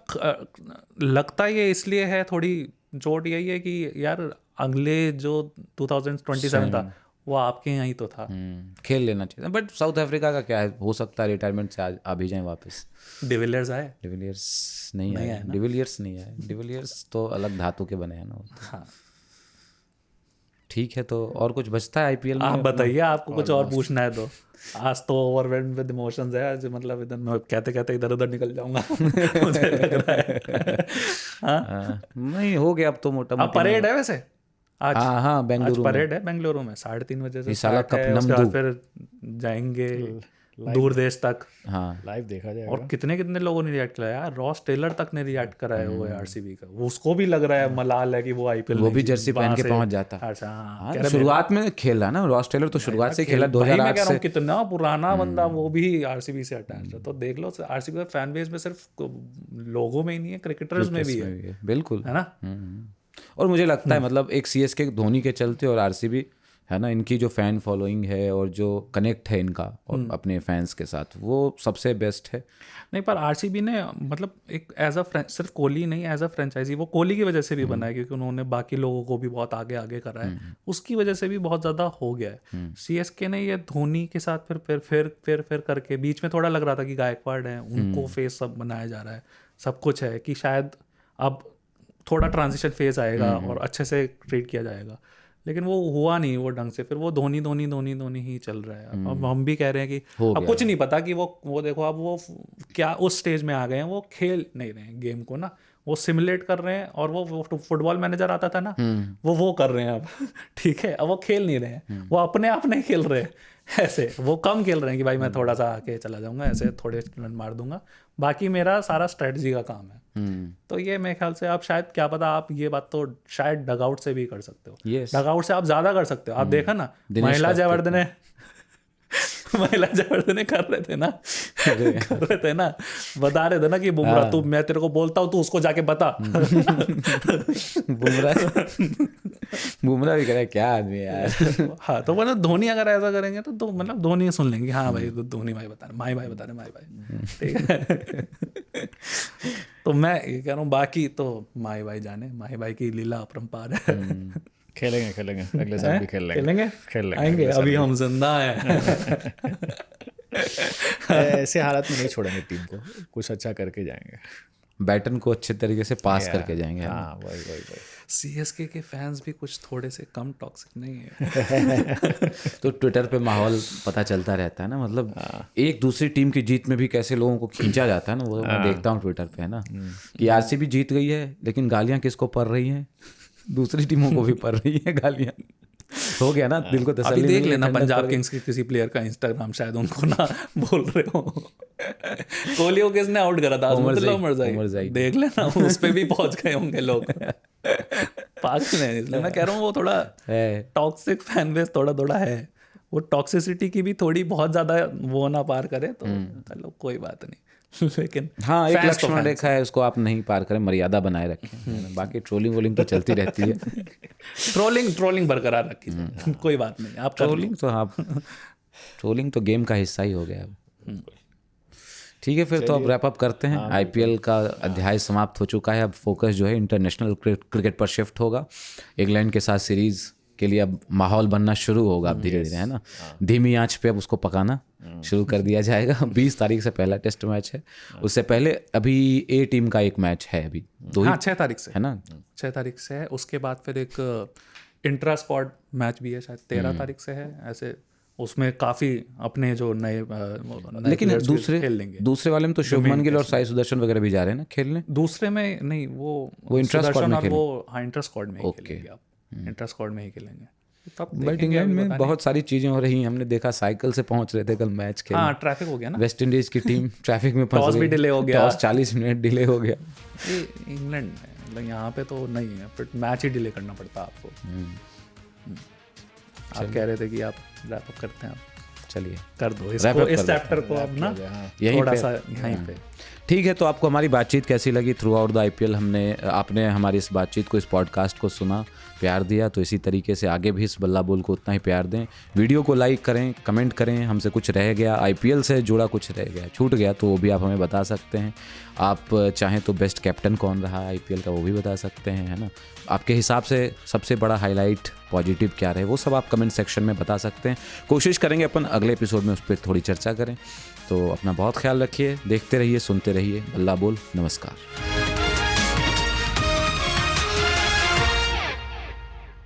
लगता ये इसलिए है, थोड़ी चोट यही है कि यार अगले जो 2027 था वो आपके यहाँ ही तो था। खेल लेना चाहिए, बट साउथ अफ्रीका का क्या है, हो सकता है रिटायरमेंट से आ भी जाए वापस। डिविलियर्स आए, डिविलियर्स नहीं आए, डिविलियर्स नहीं आए, डिविलियर्स तो अलग धातु के बने हैं ना। हाँ। ठीक है, तो और कुछ बचता है आईपीएल में? आप बताइए, आपको कुछ और पूछना है तो। आज तो ओवरवेल्म्ड विद इमोशंस है आज, मतलब इधर मैं कहते कहते इधर उधर निकल जाऊंगा मुझे लग रहा है। हाँ? नहीं हो गया अब तो मोटा अब परेड है वैसे आज। हाँ आज बेंगलुरु परेड है बेंगलुरु में 3:30 बजे से साला start है, कप उसके नमदू। बाद फिर जाएंगे दूर देश तक। हाँ, लाइव देखा जाएगा। और कितने कितने लोगों ने रिएक्ट किया यार, रॉस टेलर तक ने रिएक्ट करा है वो आरसीबी का। वो उसको भी लग रहा है मलाल है कि वो आईपीएल वो भी जर्सी पहन के पहुंच जाता। अच्छा हाँ, हाँ, शुरुआत में खेला ना रॉस टेलर, तो शुरुआत से खेला भाई मैं 2008 कह रहा से। हूँ कितना पुराना बंदा, वो भी आरसीबी से अटैच है। तो देख लो, आरसीबी का फैन बेस में सिर्फ लोगों में ही नहीं है, क्रिकेटर्स में भी है, बिल्कुल है ना। और मुझे लगता है मतलब एक सीएसके धोनी के चलते और आरसीबी है ना, इनकी जो फैन फॉलोइंग है और जो कनेक्ट है इनका और अपने फैंस के साथ, वो सबसे बेस्ट है। नहीं, पर आरसीबी ने मतलब एक एज अ सिर्फ कोहली नहीं, एज अ फ्रेंचाइजी वो कोहली की वजह से भी बना है, क्योंकि उन्होंने बाकी लोगों को भी बहुत आगे आगे करा है, उसकी वजह से भी बहुत ज़्यादा हो गया है। सीएसके ने ये धोनी के साथ फिर करके, बीच में थोड़ा लग रहा था कि गायकवाड़ है, उनको फेस सब बनाया जा रहा है, सब कुछ है कि शायद अब थोड़ा ट्रांजिशन फेज आएगा और अच्छे से ट्रीट किया जाएगा, लेकिन वो हुआ नहीं वो ढंग से। फिर वो धोनी धोनी धोनी धोनी ही चल रहा है। अब हम भी कह रहे हैं कि अब कुछ नहीं पता कि वो देखो अब वो क्या उस स्टेज में आ गए हैं, वो खेल नहीं रहे हैं गेम को ना, वो सिमुलेट कर रहे हैं। और वो फुटबॉल मैनेजर आता था ना, वो कर रहे हैं अब। ठीक है, अब वो खेल नहीं रहे हैं, वो अपने आप नहीं खेल रहे हैं ऐसे, वो कम खेल रहे हैं कि भाई मैं थोड़ा सा आके चला जाऊंगा, ऐसे थोड़े रन मार दूंगा, बाकी मेरा सारा स्ट्रेटजी का काम है। तो ये मेरे ख्याल से आप शायद, क्या पता, आप ये बात तो शायद डगआउट से भी कर सकते हो। डगआउट से आप ज्यादा कर सकते हो। आप देखा ना, महिला जयवर्धने कर रहे थे ना, बता रहे थे ना कि बुमराह, तू, मैं तेरे को बोलता हूँ, तू उसको जाके बता। बुमराह भी करे, क्या आदमी है यार। हाँ, तो मतलब धोनी अगर ऐसा करेंगे तो मतलब धोनी सुन लेंगे, हाँ भाई तो धोनी भाई बता रहे, माई भाई बता रहे, माई भाई, ठीक है। तो मैं ये कह रहा हूँ, बाकी तो माई भाई जाने, माई भाई की लीला अपरंपार है। खेलेंगे अगले साल भी खेल लेंगे आएंगे, अभी हम जिंदा हैं। ऐसे हालात में नहीं छोड़ेंगे टीम को, कुछ अच्छा करके जाएंगे, बैटन को अच्छे तरीके से पास करके जाएंगे। हाँ वही सीएसके के फैंस भी कुछ थोड़े से कम टॉक्सिक नहीं है। तो ट्विटर पे माहौल पता चलता रहता है ना, मतलब एक दूसरी टीम की जीत में भी कैसे लोगों को खींचा जाता है ना, वो मैं देखता हूँ ट्विटर पे, है ना, कि आरसीबी जीत गई है लेकिन गालियाँ किसको पड़ रही हैं, दूसरी टीमों को भी पड़ रही है गालियाँ। हो गया ना, दिल को तसल्ली। अभी देख लेना पंजाब किंग्स के किसी प्लेयर का इंस्टाग्राम, शायद उनको ना बोल रहे हो। कोहली को किसने आउट करा था? उमर जाई। देख लेना, उस पे भी पहुंच गए होंगे लोग। पागल है, इसलिए मैं कह रहा हूँ वो थोड़ा टॉक्सिक फैन बेस थोड़ा है, वो टॉक्सिसिटी की भी थोड़ी बहुत ज़्यादा वो ना पार करे तो चलो कोई बात नहीं। लेकिन हाँ, एक fans तो लक्ष्मण fans रेखा है, उसको आप नहीं पार करें, मर्यादा बनाए रखें। बाकी ट्रोलिंग वोलिंग तो चलती रहती है। ट्रोलिंग बरकरार रखी जाए, कोई बात नहीं, आप ट्रोलिंग तो आप ट्रोलिंग तो गेम का हिस्सा ही हो गया अब। ठीक है, फिर तो अब रैप अप करते हैं। आईपीएल का अध्याय समाप्त हो चुका है। अब फोकस जो है इंटरनेशनल क्रिकेट पर शिफ्ट होगा। इंग्लैंड के साथ सीरीज के लिए अब माहौल बनना शुरू होगा अब धीरे धीरे, है ना। धीमी आंच पे अब उसको पकाना शुरू कर दिया जाएगा। 20 तारीख से पहला टेस्ट मैच है। उससे पहले अभी ए टीम का एक मैच है, अभी 6 तारीख से है ना, 6 तारीख से है। उसके बाद फिर एक इंट्रा स्क्वाड मैच भी है, शायद 13 तारीख से है ऐसे। उसमें काफी अपने जो नए लेकिन दूसरे वाले में तो शुभमन गिल और साई सुदर्शन वगैरह भी जा रहे हैं ना खेलने। दूसरे में नहीं, वो इंट्रा स्क्वाड में खेलेंगे। वो हाँ, इंट्रा स्क्वाड में ही खेलेंगे आप, इंट्रा स्क्वाड में ही खेलेंगे। बट इंग्लैंड में बहुत सारी चीजें हो रही हैं। हमने देखा साइकिल से पहुंच रहे थे कल मैच खेलने। हाँ, ट्रैफिक हो गया ना, वेस्ट इंडीज की टीम ट्रैफिक में फंस गई, टॉस भी डिले हो गया, टॉस 40 मिनट डिले हो गया। ये इंग्लैंड में, मतलब यहाँ पे तो नहीं है, फिर मैच ही डिले करना पड़ता आपको। आप कह रहे थे कि आप रैप अप करते हैं, चलिए कर दो इसको, इस चैप्टर को अब ना थोड़ा सा यहीं पे। ठीक है, तो आपको हमारी बातचीत कैसी लगी थ्रू आउट द आईपीएल? आपने हमारी इस बातचीत को, इस पॉडकास्ट को सुना, प्यार दिया, तो इसी तरीके से आगे भी इस बल्ला बोल को उतना ही प्यार दें। वीडियो को लाइक करें, कमेंट करें। हमसे कुछ रह गया, आईपीएल से जुड़ा कुछ रह गया, छूट गया, तो वो भी आप हमें बता सकते हैं। आप चाहें तो बेस्ट कैप्टन कौन रहा आईपीएल का, वो भी बता सकते हैं, है ना। आपके हिसाब से सबसे बड़ा हाईलाइट पॉजिटिव क्या रहे, वो सब आप कमेंट सेक्शन में बता सकते हैं। कोशिश करेंगे अपन अगले एपिसोड में उस पर थोड़ी चर्चा करें। तो अपना बहुत ख्याल रखिए, देखते रहिए, सुनते रहिए बल्ला बोल। नमस्कार।